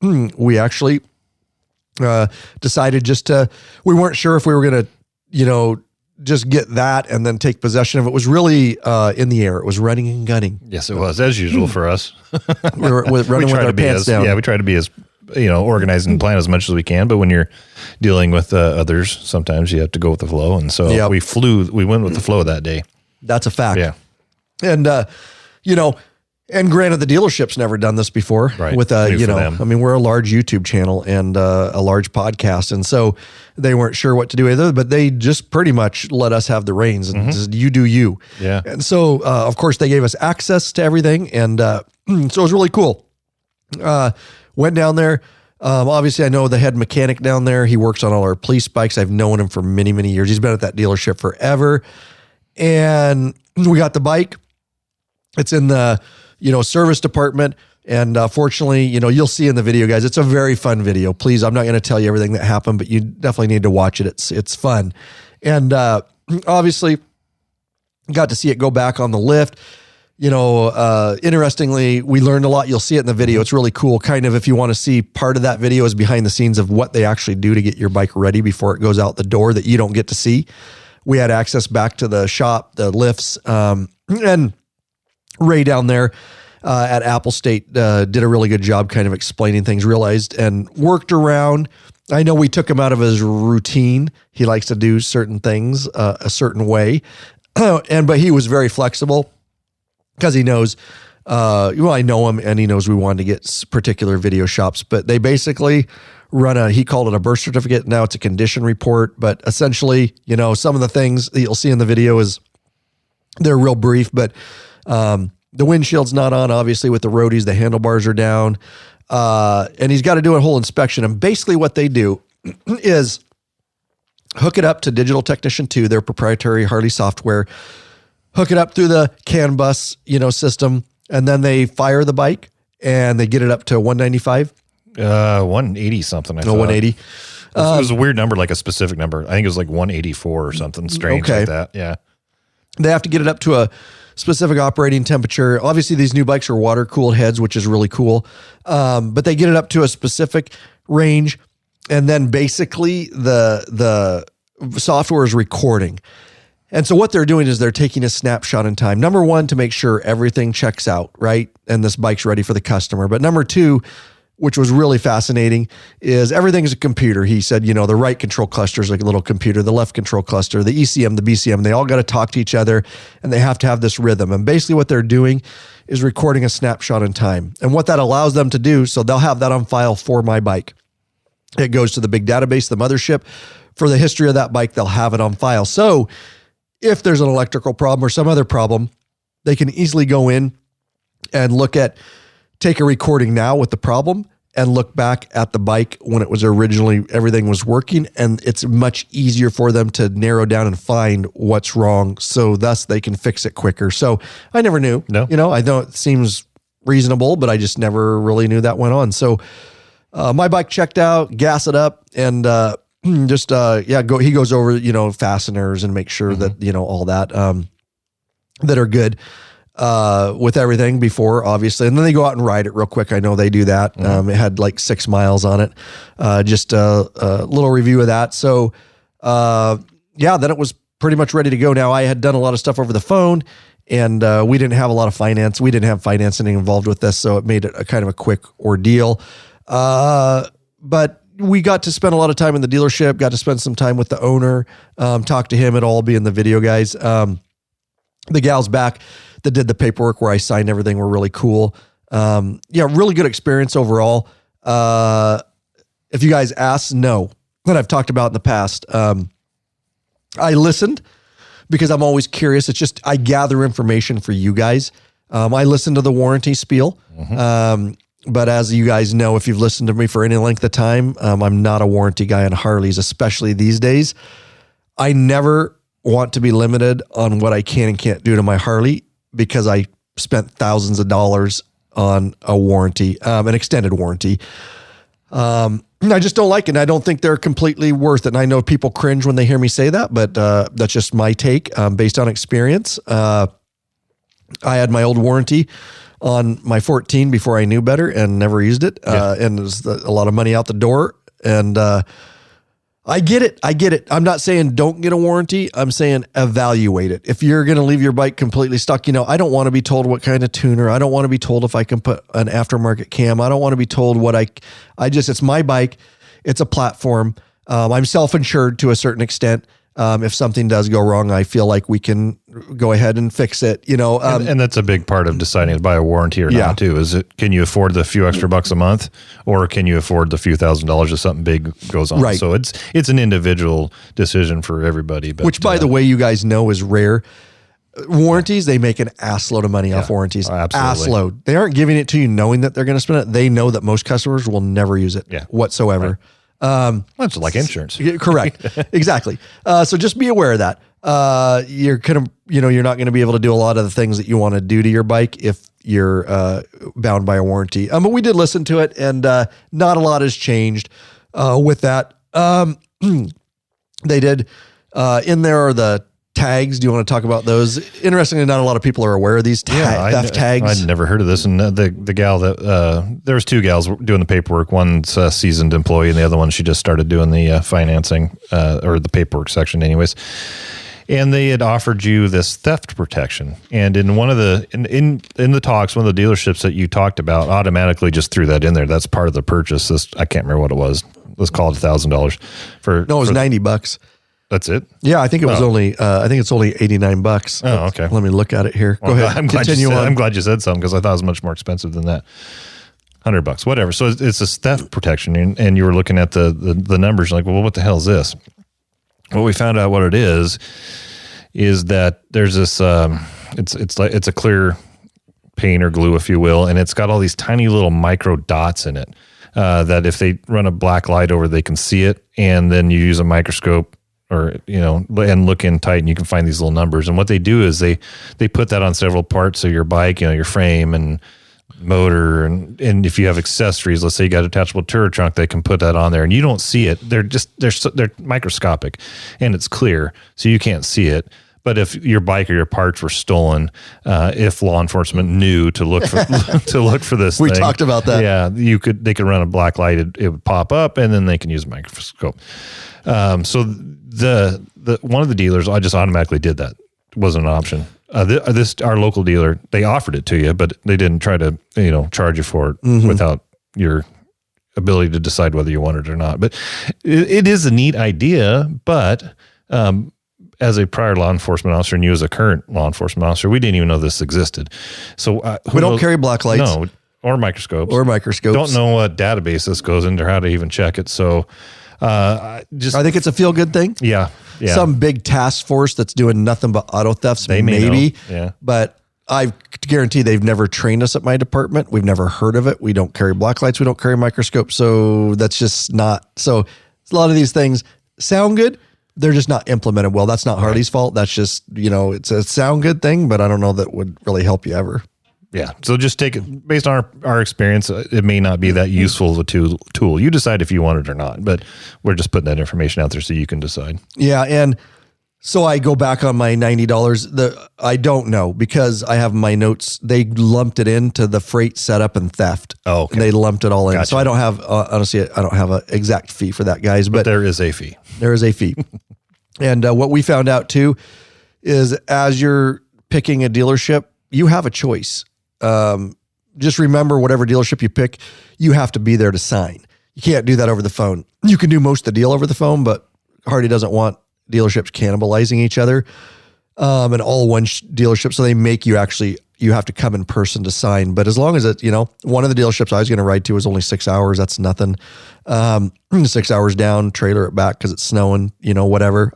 we actually decided we weren't sure if we were going to, just get that and then take possession of it. It was really in the air. It was running and gunning. Yes, it was, as usual for us. we were running with our pants down. Yeah, we try to be as organized and plan as much as we can. But when you're dealing with others, sometimes you have to go with the flow. And so we went with the flow that day. That's a fact. Yeah. And, and granted, the dealership's never done this before with, we're a large YouTube channel and a large podcast. And so they weren't sure what to do either, but they just pretty much let us have the reins and just, you do you. Yeah. And so, of course, they gave us access to everything. And so it was really cool. Went down there. Obviously, I know the head mechanic down there. He works on all our police bikes. I've known him for many, many years. He's been at that dealership forever. And we got the bike. It's in the service department. And fortunately, you'll see in the video, guys, it's a very fun video. Please, I'm not going to tell you everything that happened, but you definitely need to watch it. It's fun. And obviously got to see it go back on the lift. Interestingly, we learned a lot. You'll see it in the video. It's really cool. Kind of, if you want to see part of that video is behind the scenes of what they actually do to get your bike ready before it goes out the door that you don't get to see. We had access back to the shop, the lifts, and Ray down there at Apple State did a really good job kind of explaining things, realized and worked around. I know we took him out of his routine. He likes to do certain things a certain way. But he was very flexible because he knows, I know him and he knows we wanted to get particular video shops, but they basically run he called it a birth certificate. Now it's a condition report, but essentially, some of the things that you'll see in the video they're real brief, but the windshield's not on, obviously, with the roadies, the handlebars are down. And he's got to do a whole inspection. And basically what they do is hook it up to Digital Technician 2, their proprietary Harley software, hook it up through the CAN bus, system. And then they fire the bike and they get it up to 195. 180 something. I thought. 180. It was a weird number, like a specific number. I think it was like 184 or something strange like that. Yeah. They have to get it up to a specific operating temperature. Obviously, these new bikes are water-cooled heads, which is really cool. But they get it up to a specific range, and then basically the software is recording. And so what they're doing is they're taking a snapshot in time. Number one, to make sure everything checks out, right? And this bike's ready for the customer. But number two, which was really fascinating, is everything's a computer. He said, the right control cluster is like a little computer, the left control cluster, the ECM, the BCM, they all got to talk to each other and they have to have this rhythm. And basically what they're doing is recording a snapshot in time. And what that allows them to do, so they'll have that on file for my bike. It goes to the big database, the mothership. For the history of that bike, they'll have it on file. So if there's an electrical problem or some other problem, they can easily go in and take a recording now with the problem and look back at the bike when it was originally, everything was working. And it's much easier for them to narrow down and find what's wrong. So thus they can fix it quicker. So I never knew, I know it seems reasonable, but I just never really knew that went on. So my bike checked out, gas it up, and he goes over, fasteners and make sure that, all that, that are good. With everything before, obviously. And then they go out and ride it real quick. I know they do that. It had like 6 miles on it. Just a little review of that. So, then it was pretty much ready to go. Now, I had done a lot of stuff over the phone and we didn't have a lot of finance. We didn't have financing involved with this. So it made it a kind of a quick ordeal. But we got to spend a lot of time in the dealership, got to spend some time with the owner, talk to him. It'll all be in the video, guys. The gals back that did the paperwork where I signed everything were really cool. Really good experience overall. If you guys ask, no, that I've talked about in the past. I listened because I'm always curious. It's just, I gather information for you guys. I listened to the warranty spiel. But as you guys know, if you've listened to me for any length of time, I'm not a warranty guy on Harleys, especially these days. I never want to be limited on what I can and can't do to my Harley because I spent thousands of dollars on a warranty, an extended warranty. I just don't like it. And I don't think they're completely worth it. And I know people cringe when they hear me say that, but that's just my take based on experience. I had my old warranty on my 14 before I knew better and never used it. And it was a lot of money out the door. And I get it. I'm not saying don't get a warranty. I'm saying evaluate it. If you're going to leave your bike completely stuck, I don't want to be told what kind of tuner. I don't want to be told if I can put an aftermarket cam. I don't want to be told what it's my bike. It's a platform. I'm self-insured to a certain extent. If something does go wrong, I feel like we can go ahead and fix it, and that's a big part of deciding to buy a warranty or not too. Is it, can you afford the few extra bucks a month, or can you afford the few $1,000s if something big goes on? Right. So it's an individual decision for everybody. But, which, by the way, you guys know is rare. Warranties, they make an ass load of money off warranties. Absolutely. Ass load. They aren't giving it to you knowing that they're going to spend it. They know that most customers will never use it whatsoever. Right. It's like insurance. Correct. Exactly. So just be aware of that. You're you're not going to be able to do a lot of the things that you want to do to your bike if you're bound by a warranty. But we did listen to it, and not a lot has changed with that. They did in there are the tags. Do you want to talk about those? Interestingly, not a lot of people are aware of these theft tags. I'd never heard of this. And the gal that there was two gals doing the paperwork. One's a seasoned employee, and the other one, she just started doing the financing or the paperwork section, anyways. And they had offered you this theft protection. And in one of the in the talks, one of the dealerships that you talked about automatically just threw that in there. That's part of the purchase. I can't remember what it was. Let's call it $1,000 for. No, it was $90. That's it? Yeah, I think it was only. I think it's only $89. Oh, okay. Let me look at it here. Go ahead. Continue on. I'm glad you said something because I thought it was much more expensive than that. $100, whatever. So it's a theft protection, and you were looking at the numbers, like, well, what the hell is this? Well, we found out what it is that there's this. It's a clear paint or glue, if you will, and it's got all these tiny little micro dots in it. That if they run a black light over, they can see it, and then you use a microscope. Or, and look in tight, and you can find these little numbers. And what they do is they put that on several parts of your bike, your frame and motor. And if you have accessories, let's say you got a detachable tour trunk, they can put that on there, and you don't see it. They're microscopic, and it's clear, so you can't see it. But if your bike or your parts were stolen, if law enforcement knew to look for this, we talked about that. Yeah, they could run a black light, it would pop up, and then they can use a microscope. So the one of the dealers, I just automatically did that. It wasn't an option. Our local dealer, they offered it to you, but they didn't try to charge you for it without your ability to decide whether you want it or not. But it is a neat idea. But as a prior law enforcement officer, and you as a current law enforcement officer, we didn't even know this existed. So we don't carry black lights, no, or microscopes, Don't know what database this goes into, or how to even check it. So. I think it's a feel good thing. Yeah. Some big task force that's doing nothing but auto thefts. They maybe. Yeah. But I guarantee they've never trained us at my department. We've never heard of it. We don't carry black lights. We don't carry microscopes. So that's just not. So a lot of these things sound good. They're just not implemented well. That's not Harley's fault. That's just, it's a sound good thing, but I don't know that would really help you ever. Yeah. So just take it based on our experience. It may not be that useful of a tool. You decide if you want it or not, but we're just putting that information out there so you can decide. Yeah. And so I go back on my $90. I don't know because I have my notes. They lumped it into the freight setup and theft. Oh, okay. And they lumped it all in. Gotcha. So I don't have, honestly, I don't have an exact fee for that, guys, but there is a fee. There is a fee. And what we found out too is as you're picking a dealership, you have a choice. Just remember, whatever dealership you pick, you have to be there to sign. You can't do that over the phone. You can do most of the deal over the phone, but Harley doesn't want dealerships cannibalizing each other, and all one dealership. So they make you you have to come in person to sign. But as long as it, one of the dealerships I was going to ride to was only 6 hours. That's nothing. 6 hours down, trailer it back because it's snowing, whatever.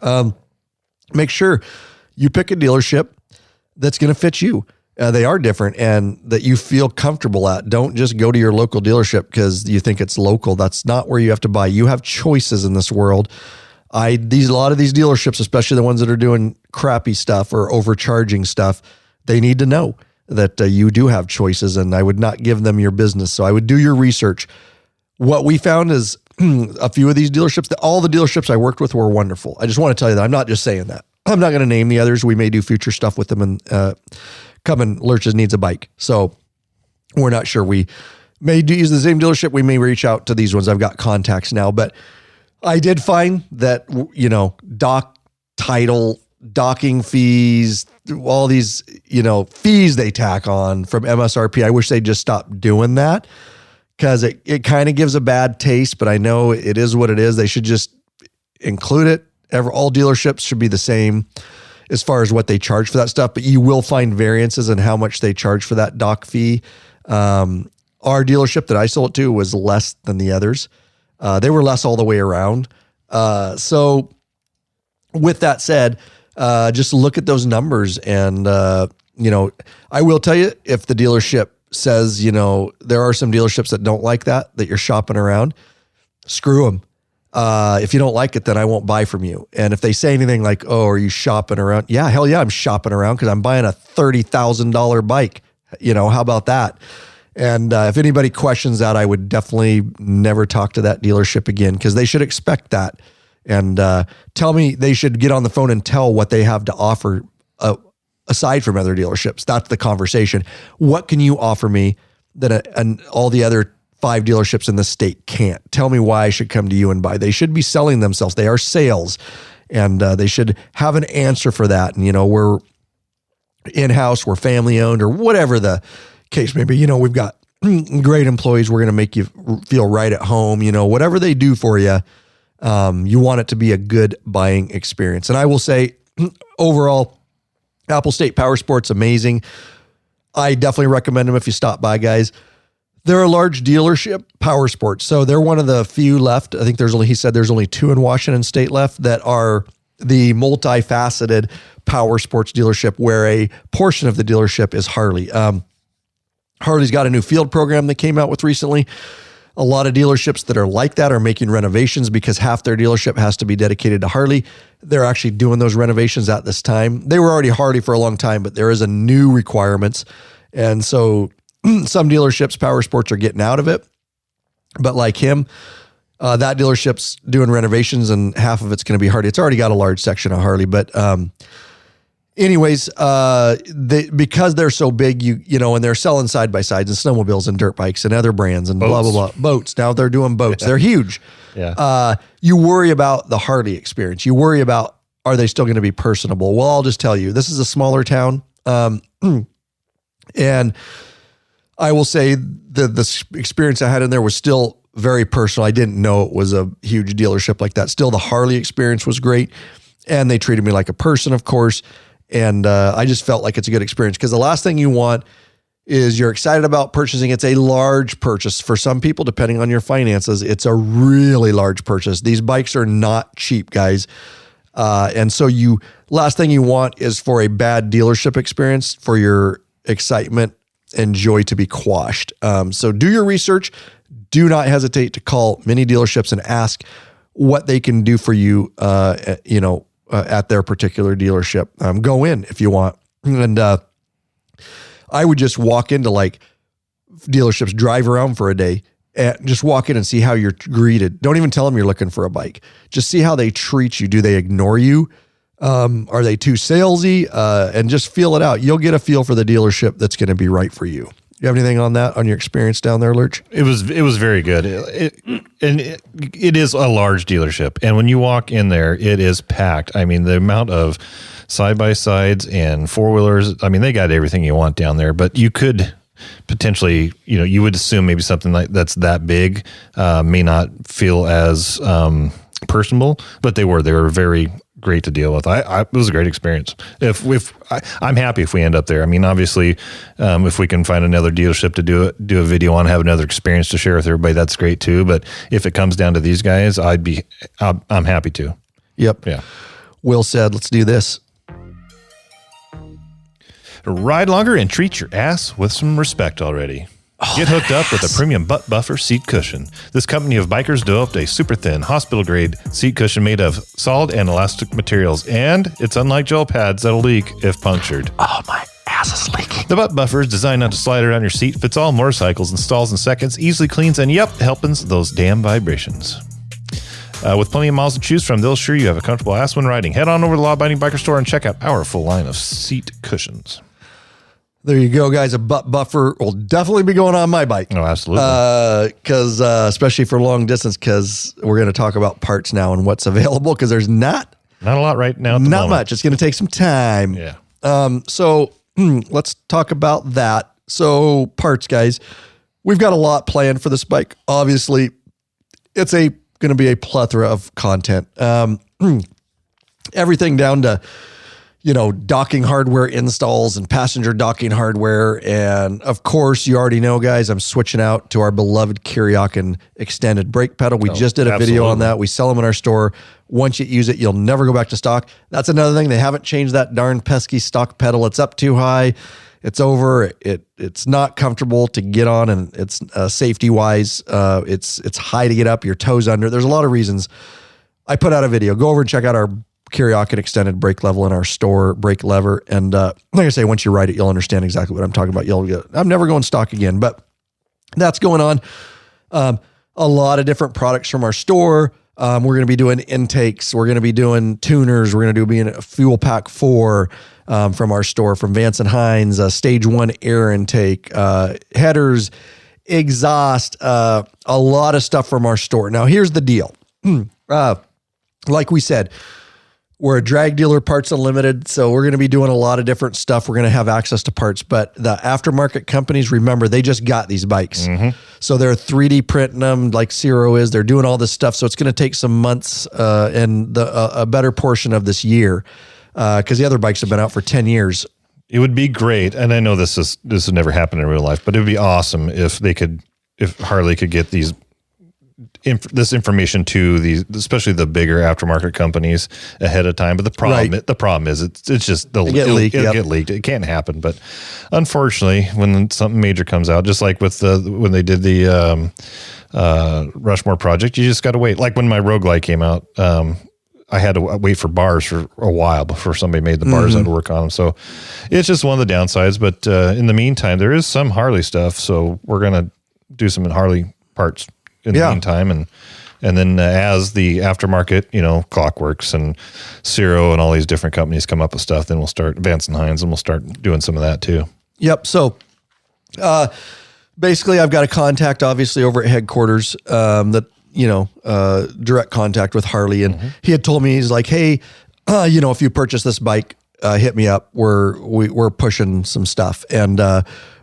Make sure you pick a dealership that's going to fit you. They are different and that you feel comfortable at. Don't just go to your local dealership because you think it's local. That's not where you have to buy. You have choices in this world. A lot of these dealerships, especially the ones that are doing crappy stuff or overcharging stuff, they need to know that you do have choices, and I would not give them your business. So I would do your research. What we found is a few of these dealerships, all the dealerships I worked with were wonderful. I just want to tell you that. I'm not just saying that. I'm not going to name the others. We may do future stuff with them, and Lurches needs a bike. So we're not sure. We may use the same dealership. We may reach out to these ones. I've got contacts now, but I did find that, title, docking fees, all these, fees they tack on from MSRP. I wish they'd just stop doing that because it kind of gives a bad taste, but I know it is what it is. They should just include it. All dealerships should be the same as far as what they charge for that stuff, but you will find variances in how much they charge for that dock fee. Our dealership that I sold it to was less than the others. They were less all the way around. So with that said, just look at those numbers and, I will tell you if the dealership says, there are some dealerships that don't like that you're shopping around, screw them. If you don't like it, then I won't buy from you. And if they say anything like, oh, are you shopping around? Yeah, hell yeah, I'm shopping around because I'm buying a $30,000 bike. How about that? And if anybody questions that, I would definitely never talk to that dealership again because they should expect that. And tell me they should get on the phone and tell what they have to offer aside from other dealerships. That's the conversation. What can you offer me that all the other 5 dealerships in the state can't? Tell me why I should come to you and buy. They should be selling themselves. They are sales, and they should have an answer for that. And, we're in-house, we're family-owned, or whatever the case may be. We've got great employees. We're going to make you feel right at home. Whatever they do for you, you want it to be a good buying experience. And I will say, overall, Apple State Power Sport's amazing. I definitely recommend them if you stop by, guys. They're a large dealership, Power Sports. So they're one of the few left. I think he said there's only 2 in Washington State left that are the multifaceted Power Sports dealership where a portion of the dealership is Harley. Harley's got a new field program that came out with recently. A lot of dealerships that are like that are making renovations because half their dealership has to be dedicated to Harley. They're actually doing those renovations at this time. They were already Harley for a long time, but there is a new requirements. And so some dealerships, Power Sports, are getting out of it. But like him, that dealership's doing renovations and half of it's going to be Harley. It's already got a large section of Harley, but anyways, because they're so big, and they're selling side-by-sides and snowmobiles and dirt bikes and other brands and boats. Blah, blah, blah. Boats. Now they're doing boats. They're huge. Yeah. You worry about the Harley experience. You worry about, are they still going to be personable? Well, I'll just tell you, this is a smaller town. And I will say the experience I had in there was still very personal. I didn't know it was a huge dealership like that. Still, the Harley experience was great. And they treated me like a person, of course. And I just felt like it's a good experience because the last thing you want is you're excited about purchasing. It's a large purchase. For some people, depending on your finances, it's a really large purchase. These bikes are not cheap, guys. And so last thing you want is for a bad dealership experience, for your excitement and joy to be quashed. So do your research. Do not hesitate to call many dealerships and ask what they can do for you, at their particular dealership. Go in if you want. And I would just walk into like dealerships, drive around for a day, and just walk in and see how you're greeted. Don't even tell them you're looking for a bike. Just see how they treat you. Do they ignore you? Are they too salesy? And just feel it out. You'll get a feel for the dealership that's going to be right for you. You have anything on that, on your experience down there, Lurch? It was very good. It is a large dealership. And when you walk in there, it is packed. I mean, the amount of side-by-sides and four-wheelers, I mean, they got everything you want down there. But you could potentially, you would assume maybe something like that's that big may not feel as personable, but they were very great to deal with. It was a great experience. I'm happy if we end up there. I mean, obviously, if we can find another dealership to do a video on, have another experience to share with everybody, that's great too. But if it comes down to these guys, I'm happy to. Yep. Yeah. Will said, let's do this. Ride longer and treat your ass with some respect already. Get hooked up with a premium butt buffer seat cushion. This company of bikers developed a super thin, hospital-grade seat cushion made of solid and elastic materials, and it's unlike gel pads that'll leak if punctured. Oh, my ass is leaking. The butt buffer is designed not to slide around your seat, fits all motorcycles, installs in seconds, easily cleans, and helpins those damn vibrations. With plenty of miles to choose from, they'll assure you have a comfortable ass when riding. Head on over to the Law-Abiding Biker store and check out our full line of seat cushions. There you go, guys. A butt buffer will definitely be going on my bike. Oh, absolutely. Because especially for long distance, because we're going to talk about parts now and what's available, because there's not a lot right now. Not much. It's going to take some time. Yeah. So let's talk about that. So parts, guys, we've got a lot planned for this bike. Obviously, it's going to be a plethora of content. Everything down to docking hardware installs and passenger docking hardware. And of course, you already know, guys, I'm switching out to our beloved Kuryakyn extended brake pedal. We just did a video on that. We sell them in our store. Once you use it, you'll never go back to stock. That's another thing. They haven't changed that darn pesky stock pedal. It's up too high. It's over. It's not comfortable to get on, and it's safety wise. It's high to get up. Your toes under. There's a lot of reasons. I put out a video. Go over and check out our Kuryakyn extended brake level in our store, brake lever. And like I say, once you ride it, you'll understand exactly what I'm talking about. I'm never going stock again, but that's going on. A lot of different products from our store. We're going to be doing intakes. We're going to be doing tuners. We're going to be in a fuel pack 4 from our store, from Vance and Hines, stage 1 air intake, headers, exhaust, a lot of stuff from our store. Now, here's the deal. Like we said, we're a drag dealer, Parts Unlimited, so we're going to be doing a lot of different stuff. We're going to have access to parts, but the aftermarket companies, remember, they just got these bikes. Mm-hmm. So they're 3D printing them like Zero is. They're doing all this stuff, so it's going to take some months and a better portion of this year because the other bikes have been out for 10 years. It would be great, and I know this would never happen in real life, but it would be awesome if Harley could get this information to especially the bigger aftermarket companies ahead of time. But the problem is it's just it'll get leaked. It can't happen. But unfortunately, when something major comes out, just like with when they did the Rushmore project, you just got to wait. Like when my Rogue Glide came out, I had to wait for bars for a while before somebody made the bars out to work on them. So it's just one of the downsides. But in the meantime, there is some Harley stuff. So we're going to do some Harley parts in the meantime. And then as the aftermarket, Clockworks and Zero and all these different companies come up with stuff, then we'll start Vance and Hines and we'll start doing some of that too. Yep. So basically I've got a contact obviously over at headquarters that, direct contact with Harley. And he had told me, he's like, hey, if you purchase this bike, hit me up. We're pushing some stuff and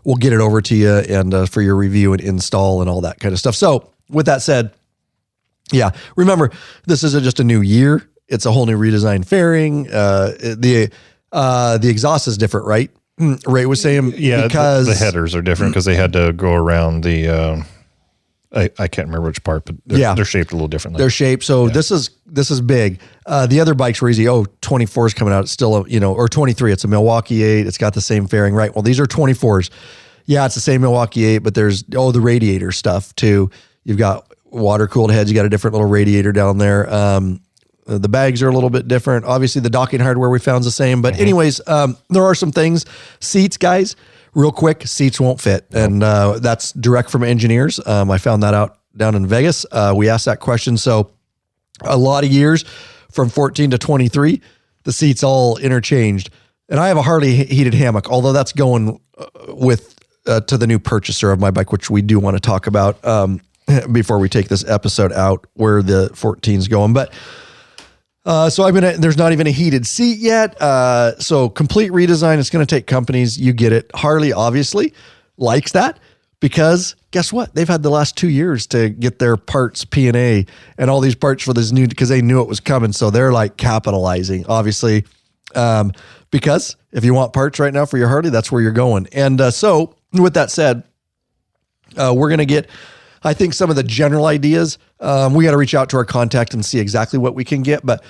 we'll get it over to you and for your review and install and all that kind of stuff. So with that said, remember, this isn't just a new year. It's a whole new redesigned fairing. The exhaust is different, right? Ray was saying because the headers are different because they had to go around the I can't remember which part, but they're shaped a little differently. They're shaped. So this is big. The other bikes were easy. 24 is coming out. It's still or 23. It's a Milwaukee 8. It's got the same fairing, right? Well, these are 24s. Yeah, it's the same Milwaukee 8, but there's the radiator stuff too. You've got water cooled heads. You got a different little radiator down there. The bags are a little bit different. Obviously, the docking hardware we found is the same. But anyways, there are some things. Seats, guys. Real quick, seats won't fit. And that's direct from engineers. I found that out down in Vegas. We asked that question. So a lot of years from 14 to 23, the seats all interchanged. And I have a Harley heated hammock, although that's going to the new purchaser of my bike, which we do want to talk about before we take this episode out, where the 14's going. But so there's not even a heated seat yet. So complete redesign. It's going to take companies. You get it. Harley, obviously, likes that because guess what? They've had the last 2 years to get their parts P&A and all these parts for this new, because they knew it was coming. So they're like capitalizing, obviously, because if you want parts right now for your Harley, that's where you're going. And so with that said, we're going to get, I think, some of the general ideas. We got to reach out to our contact and see exactly what we can get. But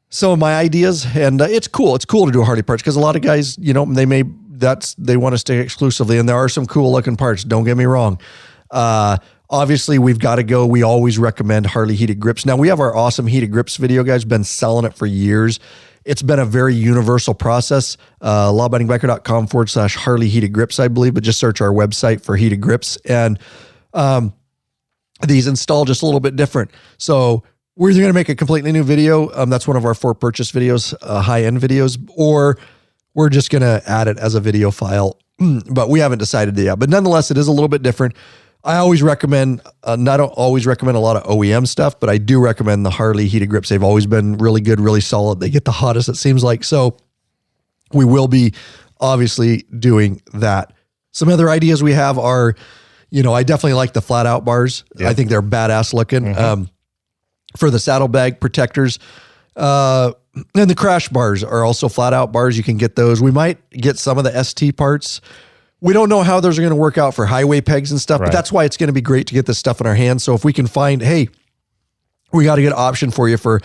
some of my ideas, and it's cool. It's cool to do Harley parts because a lot of guys, you know, they want to stay exclusively, and there are some cool looking parts. Don't get me wrong. Obviously, we've got to go. We always recommend Harley heated grips. Now, we have our awesome heated grips video, guys. Been selling it for years. It's been a very universal process. lawabidingbiker.com/Harley heated grips, I believe, but just search our website for heated grips. And these install just a little bit different. So we're either going to make a completely new video. That's one of our 4 purchase videos, high-end videos, or we're just going to add it as a video file. But we haven't decided yet. But nonetheless, it is a little bit different. I always recommend, not always recommend a lot of OEM stuff, but I do recommend the Harley heated grips. They've always been really good, really solid. They get the hottest, it seems like. So we will be obviously doing that. Some other ideas we have are, you know, I definitely like the flat out bars. Yep. I think they're badass looking. Mm-hmm. For the saddlebag protectors, and the crash bars are also flat out bars. You can get those. We might get some of the ST parts. We don't know how those are going to work out for highway pegs and stuff, right. But that's why it's going to be great to get this stuff in our hands. So if we can find, hey, we got a good option for you for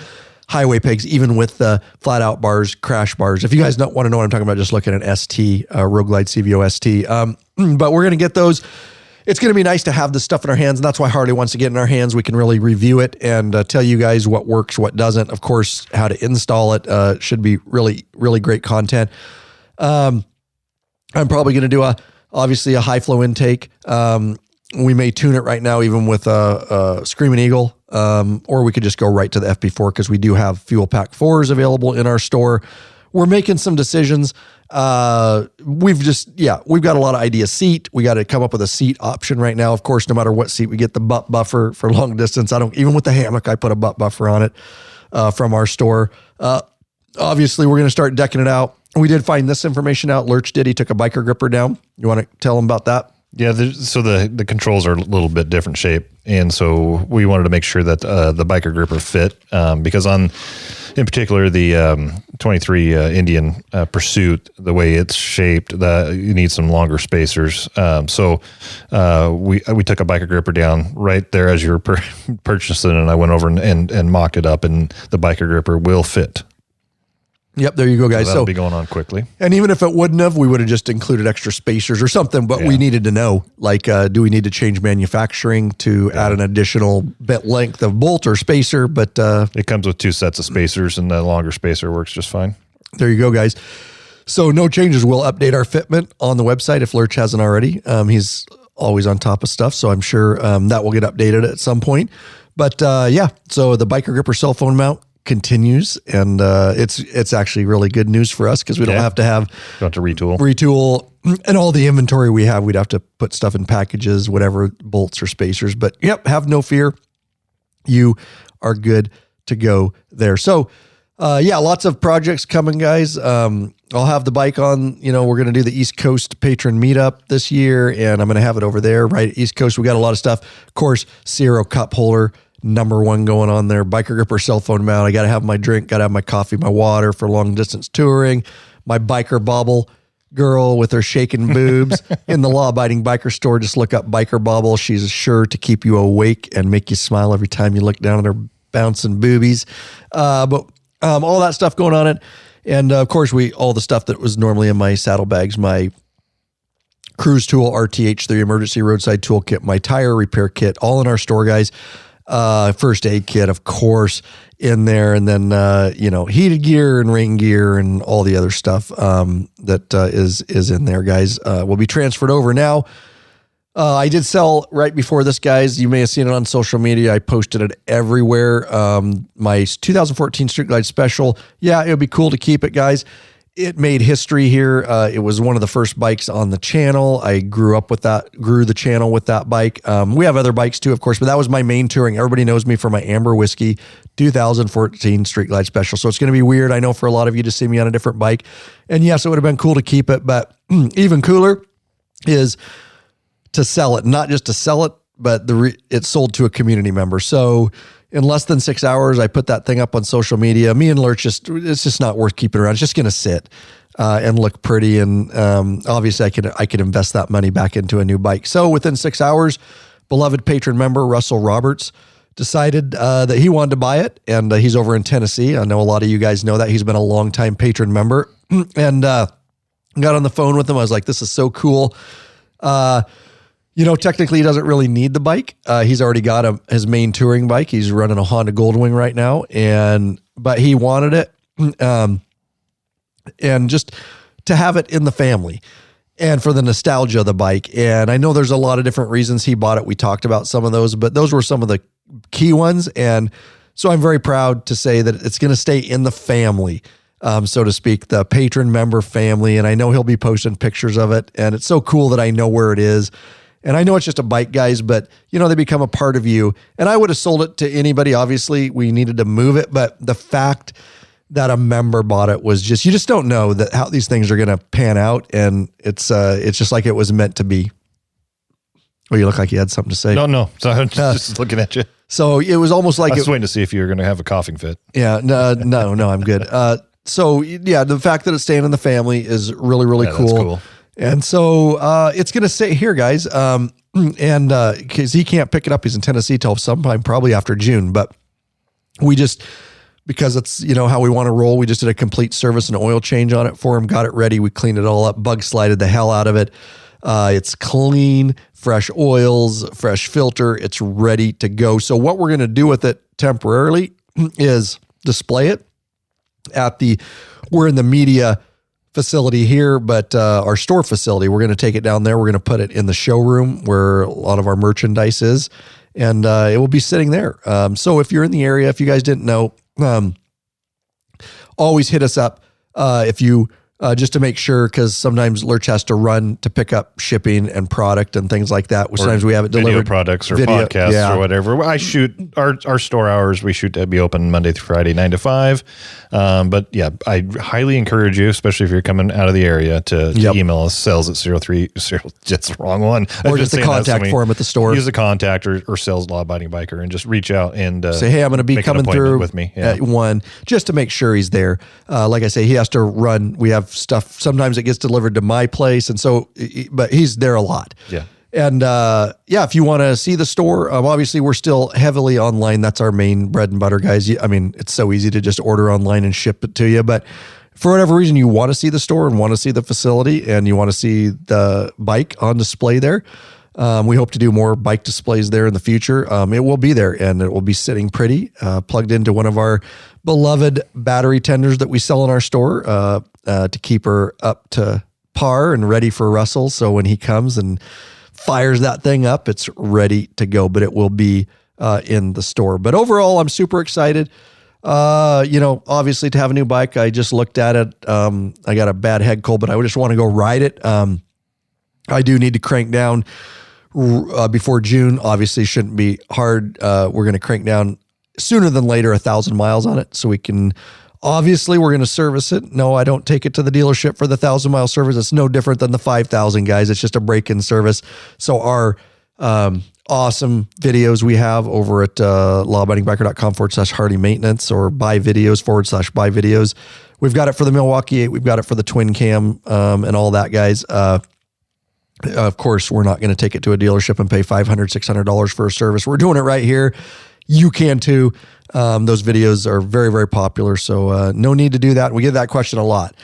highway pegs, even with the flat out bars, crash bars. If you guys don't want to know what I'm talking about, just looking at ST, Road Glide CVO ST. But we're going to get those. It's going to be nice to have this stuff in our hands, and that's why Harley wants to get in our hands. We can really review it and tell you guys what works, what doesn't. Of course, how to install it should be really, really great content. I'm probably going to do obviously a high flow intake. We may tune it right now, even with a Screaming Eagle, or we could just go right to the FP4 because we do have fuel pack 4s available in our store. We're making some decisions. We've got a lot of ideas. Seat, we got to come up with a seat option right now. Of course, no matter what seat we get, the butt buffer for long distance. Even with the hammock, I put a butt buffer on it from our store. Obviously, we're going to start decking it out. We did find this information out. Lurch did. He took a biker gripper down. You want to tell him about that? Yeah, so the controls are a little bit different shape, and so we wanted to make sure that the biker gripper fit because in particular, the 23 Indian Pursuit, the way it's shaped, you need some longer spacers. So we took a biker gripper down right there as you were purchasing, and I went over and mocked it up, and the biker gripper will fit. Yep, there you go, guys. So that'll be going on quickly. And even if it wouldn't have, we would have just included extra spacers or something, but we needed to know, like, do we need to change manufacturing to add an additional bit length of bolt or spacer? But it comes with 2 sets of spacers, and the longer spacer works just fine. There you go, guys. So no changes. We'll update our fitment on the website if Lurch hasn't already. He's always on top of stuff, so I'm sure that will get updated at some point. But so the biker gripper cell phone mount continues, and it's actually really good news for us because we don't have to retool and all the inventory we have. We'd have to put stuff in packages, whatever, bolts or spacers, but have no fear, you are good to go there. So lots of projects coming, guys. I'll have the bike on, we're going to do the East Coast Patron meetup this year, and I'm going to have it over there, right at East Coast. We got a lot of stuff. Of course, Sierra cup holder, #1 going on there. Biker gripper cell phone mount. I got to have my drink, got to have my coffee, my water for long distance touring. My biker bobble girl with her shaking boobs in the Law Abiding Biker store. Just look up biker bobble. She's sure to keep you awake and make you smile every time you look down at her bouncing boobies. But all that stuff going on it. And of course, all the stuff that was normally in my saddlebags, my cruise tool, RTH3 emergency roadside toolkit, my tire repair kit, all in our store, guys. First aid kit, of course, in there, and then heated gear and rain gear and all the other stuff that is in there, guys. Will be transferred over now. I did sell right before this, guys. You may have seen it on social media. I posted it everywhere. My 2014 Street Glide Special. Yeah, it would be cool to keep it, guys. It made history here. It was one of the first bikes on the channel. I grew the channel with that bike. We have other bikes too, of course, but that was my main touring. Everybody knows me for my Amber Whiskey 2014 Street Glide Special. So it's going to be weird, I know, for a lot of you to see me on a different bike. And yes, it would have been cool to keep it, but even cooler is to sell it, not just to sell it, but it's sold to a community member. So in less than 6 hours, I put that thing up on social media. Me and Lurch it's just not worth keeping around. It's just going to sit and look pretty. And obviously I could invest that money back into a new bike. So within 6 hours, beloved patron member Russell Roberts decided that he wanted to buy it. And he's over in Tennessee. I know a lot of you guys know that. He's been a longtime patron member. And got on the phone with him. I was like, this is so cool. Technically he doesn't really need the bike. He's already got his main touring bike. He's running a Honda Goldwing right now. But he wanted it. And just to have it in the family and for the nostalgia of the bike. And I know there's a lot of different reasons he bought it. We talked about some of those, but those were some of the key ones. And so I'm very proud to say that it's going to stay in the family, so to speak, the patron member family. And I know he'll be posting pictures of it. And it's so cool that I know where it is. And I know it's just a bike, guys, but they become a part of you. And I would have sold it to anybody. Obviously we needed to move it, but the fact that a member bought it was just, you just don't know that how these things are going to pan out. And it's just like it was meant to be. Oh, you look like you had something to say. No. So I'm just looking at you. So it was almost like I was waiting to see if you were going to have a coughing fit. Yeah, no, I'm good. So yeah, the fact that it's staying in the family is really, really cool. That's cool. And so it's going to stay here, guys. And because he can't pick it up, he's in Tennessee till sometime probably after June. But we just, because it's, how we want to roll, we just did a complete service and oil change on it for him, got it ready. We cleaned it all up, bug slided the hell out of it. It's clean, fresh oils, fresh filter. It's ready to go. So what we're going to do with it temporarily is display it we're in the media facility here, but our store facility, we're going to take it down there. We're going to put it in the showroom where a lot of our merchandise is, and it will be sitting there. So if you're in the area, if you guys didn't know, always hit us up if you just to make sure, because sometimes Lurch has to run to pick up shipping and product and things like that. Sometimes we have it delivered. Video products or podcasts or whatever. I shoot our store hours. We shoot to be open Monday through Friday, 9 to 5. But yeah, I highly encourage you, especially if you're coming out of the area, to email us, sales@03. That's the wrong one. Or just the contact form at the store. Use the contact or sales law-abiding biker and just reach out and say, hey, I'm going to be coming through with me at 1, just to make sure he's there. Like I say, he has to run. We have stuff. Sometimes it gets delivered to my place. And so, but he's there a lot. Yeah. And if you want to see the store, obviously we're still heavily online. That's our main bread and butter, guys. I mean, it's so easy to just order online and ship it to you. But for whatever reason, you want to see the store and want to see the facility and you want to see the bike on display there. We hope to do more bike displays there in the future. It will be there and it will be sitting pretty, plugged into one of our beloved battery tenders that we sell in our store to keep her up to par and ready for Russell. So when he comes and fires that thing up, it's ready to go, but it will be in the store. But overall, I'm super excited. Obviously to have a new bike. I just looked at it. I got a bad head cold, but I just want to go ride it. I do need to crank down before June. Obviously shouldn't be hard. We're going to crank down sooner than later 1,000 miles on it so we can, obviously we're going to service it. No, I don't take it to the dealership for the 1,000-mile service. It's no different than the 5,000, guys. It's just a break-in service. So our awesome videos we have over at lawabidingbiker.com/Harley maintenance or buy videos/buy videos. We've got it for the Milwaukee 8. We've got it for the twin cam and all that, guys. Of course, we're not going to take it to a dealership and pay $500, $600 for a service. We're doing it right here. You can too. Those videos are very, very popular. So no need to do that. We get that question a lot.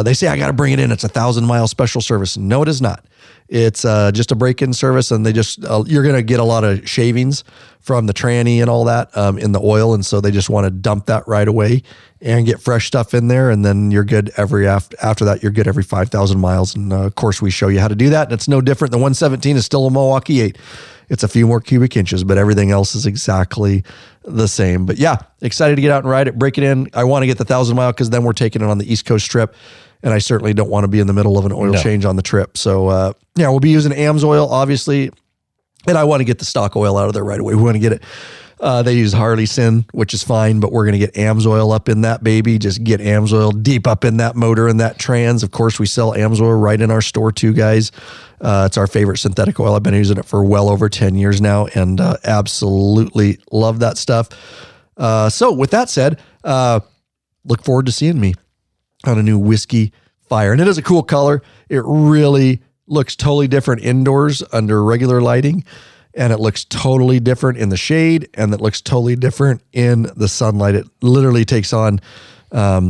They say, I got to bring it in. It's a 1,000-mile special service. No, it is not. It's just a break-in service. And they just, you're going to get a lot of shavings from the tranny and all that in the oil. And so they just want to dump that right away and get fresh stuff in there. And then you're good after that, you're good every 5,000 miles. And of course we show you how to do that. And it's no different. The 117 is still a Milwaukee 8. It's a few more cubic inches, but everything else is exactly the same. But yeah, excited to get out and ride it, break it in. I want to get the 1,000-mile because then we're taking it on the East Coast trip. And I certainly don't want to be in the middle of an oil change on the trip. So we'll be using AMS oil, obviously. And I want to get the stock oil out of there right away. We want to get it They use Harley Sin, which is fine, but we're going to get AMSOIL up in that baby. Just get AMSOIL deep up in that motor and that trans. Of course, we sell AMSOIL right in our store too, guys. It's our favorite synthetic oil. I've been using it for well over 10 years now and absolutely love that stuff. So with that said, look forward to seeing me on a new Whiskey Fire. And it is a cool color. It really looks totally different indoors under regular lighting. And it looks totally different in the shade. And it looks totally different in the sunlight. It literally takes on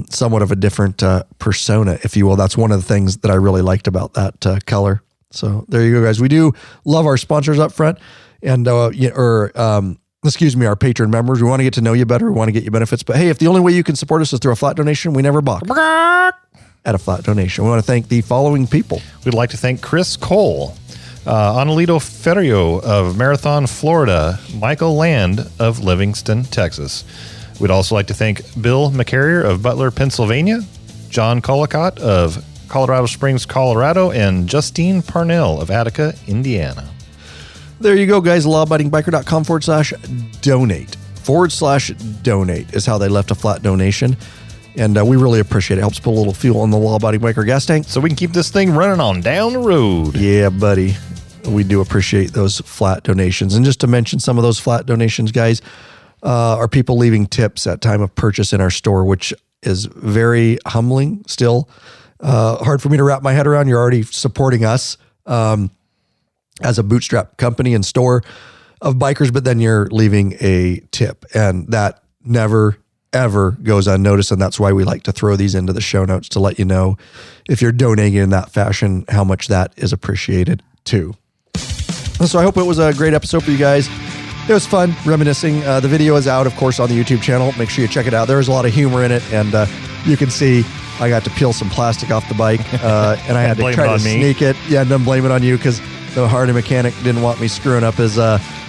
somewhat of a different persona, if you will. That's one of the things that I really liked about that color. So there you go, guys. We do love our sponsors up front. And, our Patron members. We want to get to know you better. We want to get you benefits. But hey, if the only way you can support us is through a flat donation, we never balk at a flat donation. We want to thank the following people. We'd like to thank Chris Cole, Anelito Ferrio of Marathon, Florida, Michael Land of Livingston, Texas. We'd also like to thank Bill McCarrier of Butler, Pennsylvania, John Collicott of Colorado Springs, Colorado, and Justine Parnell of Attica, Indiana. There you go, guys. lawabidingbiker.com/donate is how they left a flat donation. And we really appreciate it. Helps put a little fuel in the Law Abiding Biker gas tank. So we can keep this thing running on down the road. Yeah, buddy. We do appreciate those flat donations. And just to mention some of those flat donations, guys, are people leaving tips at time of purchase in our store, which is very humbling still. Hard for me to wrap my head around. You're already supporting us as a bootstrap company and store of bikers, but then you're leaving a tip. And that never ever goes unnoticed, and that's why we like to throw these into the show notes to let you know if you're donating in that fashion, how much that is appreciated too. And so I hope it was a great episode for you guys. It was fun reminiscing. The video is out, of course, on the YouTube channel. Make sure you check it out. There's a lot of humor in it, and you can see I got to peel some plastic off the bike, and I had to try to sneak it. Yeah, and then blame it on you because the Harley mechanic didn't want me screwing up his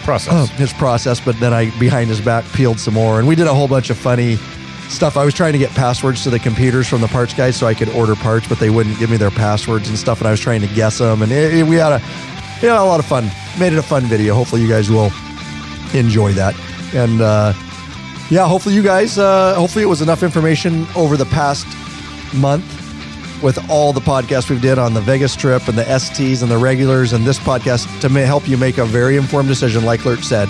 process, but then I, behind his back, peeled some more. And we did a whole bunch of funny stuff. I was trying to get passwords to the computers from the parts guys so I could order parts, but they wouldn't give me their passwords and stuff, and I was trying to guess them. And we had a lot of fun. Made it a fun video. Hopefully you guys will enjoy that. And hopefully you guys, hopefully it was enough information over the past month with all the podcasts we've did on the Vegas trip and the STs and the regulars and this podcast to help you make a very informed decision. Like Lurch said,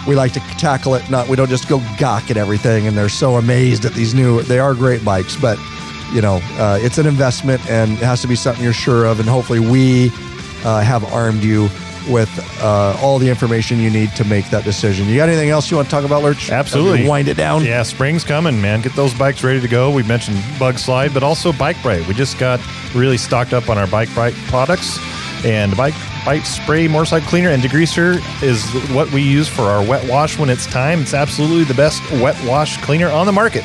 we like to tackle it. We don't just go gawk at everything. And they're so amazed at these they are great bikes, but it's an investment and it has to be something you're sure of. And hopefully we have armed you with all the information you need to make that decision. You got anything else you want to talk about, Lurch? Absolutely. Wind it down. Yeah, spring's coming, man. Get those bikes ready to go. We mentioned Bug Slide, but also Bike Bright. We just got really stocked up on our Bike Bright products. And Bike Bright Spray Motorcycle Cleaner and Degreaser is what we use for our wet wash when it's time. It's absolutely the best wet wash cleaner on the market.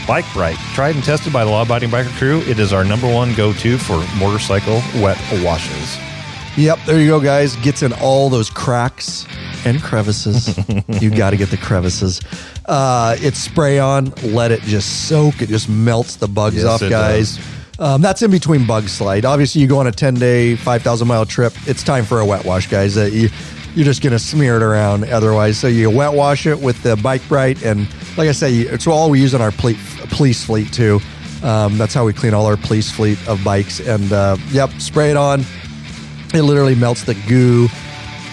Bike Bright, tried and tested by the Law Abiding Biker crew. It is our #1 go-to for motorcycle wet washes. Yep, there you go, guys. Gets in all those cracks and crevices. You got to get the crevices. It's spray on. Let it just soak. It just melts the bugs off, guys. That's in between Bug Slide. Obviously, you go on a 10-day, 5,000-mile trip. It's time for a wet wash, guys. You're just going to smear it around otherwise. So you wet wash it with the Bike Bright. And like I say, it's all we use on our police fleet, too. That's how we clean all our police fleet of bikes. And, spray it on. It literally melts the goo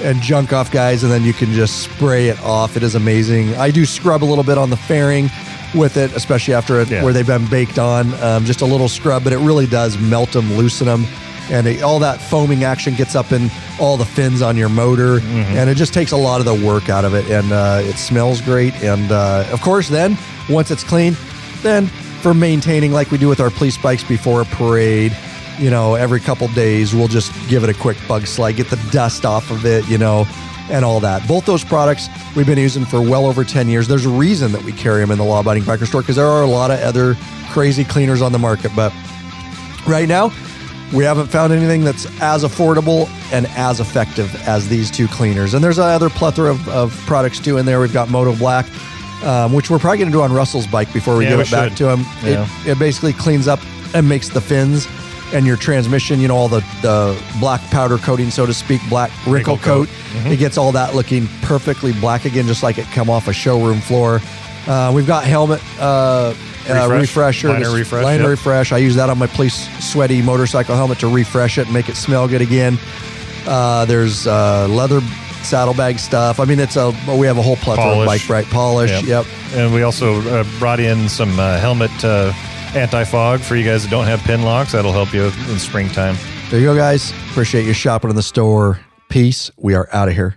and junk off, guys, and then you can just spray it off. It is amazing. I do scrub a little bit on the fairing with it, especially after where they've been baked on. Just a little scrub, but it really does melt them, loosen them, and all that foaming action gets up in all the fins on your motor, and it just takes a lot of the work out of it, and it smells great. And, of course, then, once it's clean, then for maintaining like we do with our police bikes before a parade, every couple days, we'll just give it a quick Bug Slide, get the dust off of it, and all that. Both those products we've been using for well over 10 years. There's a reason that we carry them in the Law Abiding Biker store because there are a lot of other crazy cleaners on the market. But right now, we haven't found anything that's as affordable and as effective as these two cleaners. And there's another plethora of products too in there. We've got Moto Black, which we're probably going to do on Russell's bike before we give it back to him. Yeah. It basically cleans up and makes the fins and your transmission, you know, all the black powder coating, so to speak, black wrinkle coat. It gets all that looking perfectly black again, just like it come off a showroom floor. We've got helmet refresher, liner refresh. I use that on my police sweaty motorcycle helmet to refresh it and make it smell good again. There's leather saddlebag stuff. I mean, we have a whole plethora of bike bright polish. Yep. And we also brought in some helmet anti-fog for you guys that don't have pin locks. That'll help you in springtime. There you go, guys. Appreciate you shopping in the store. Peace. We are out of here.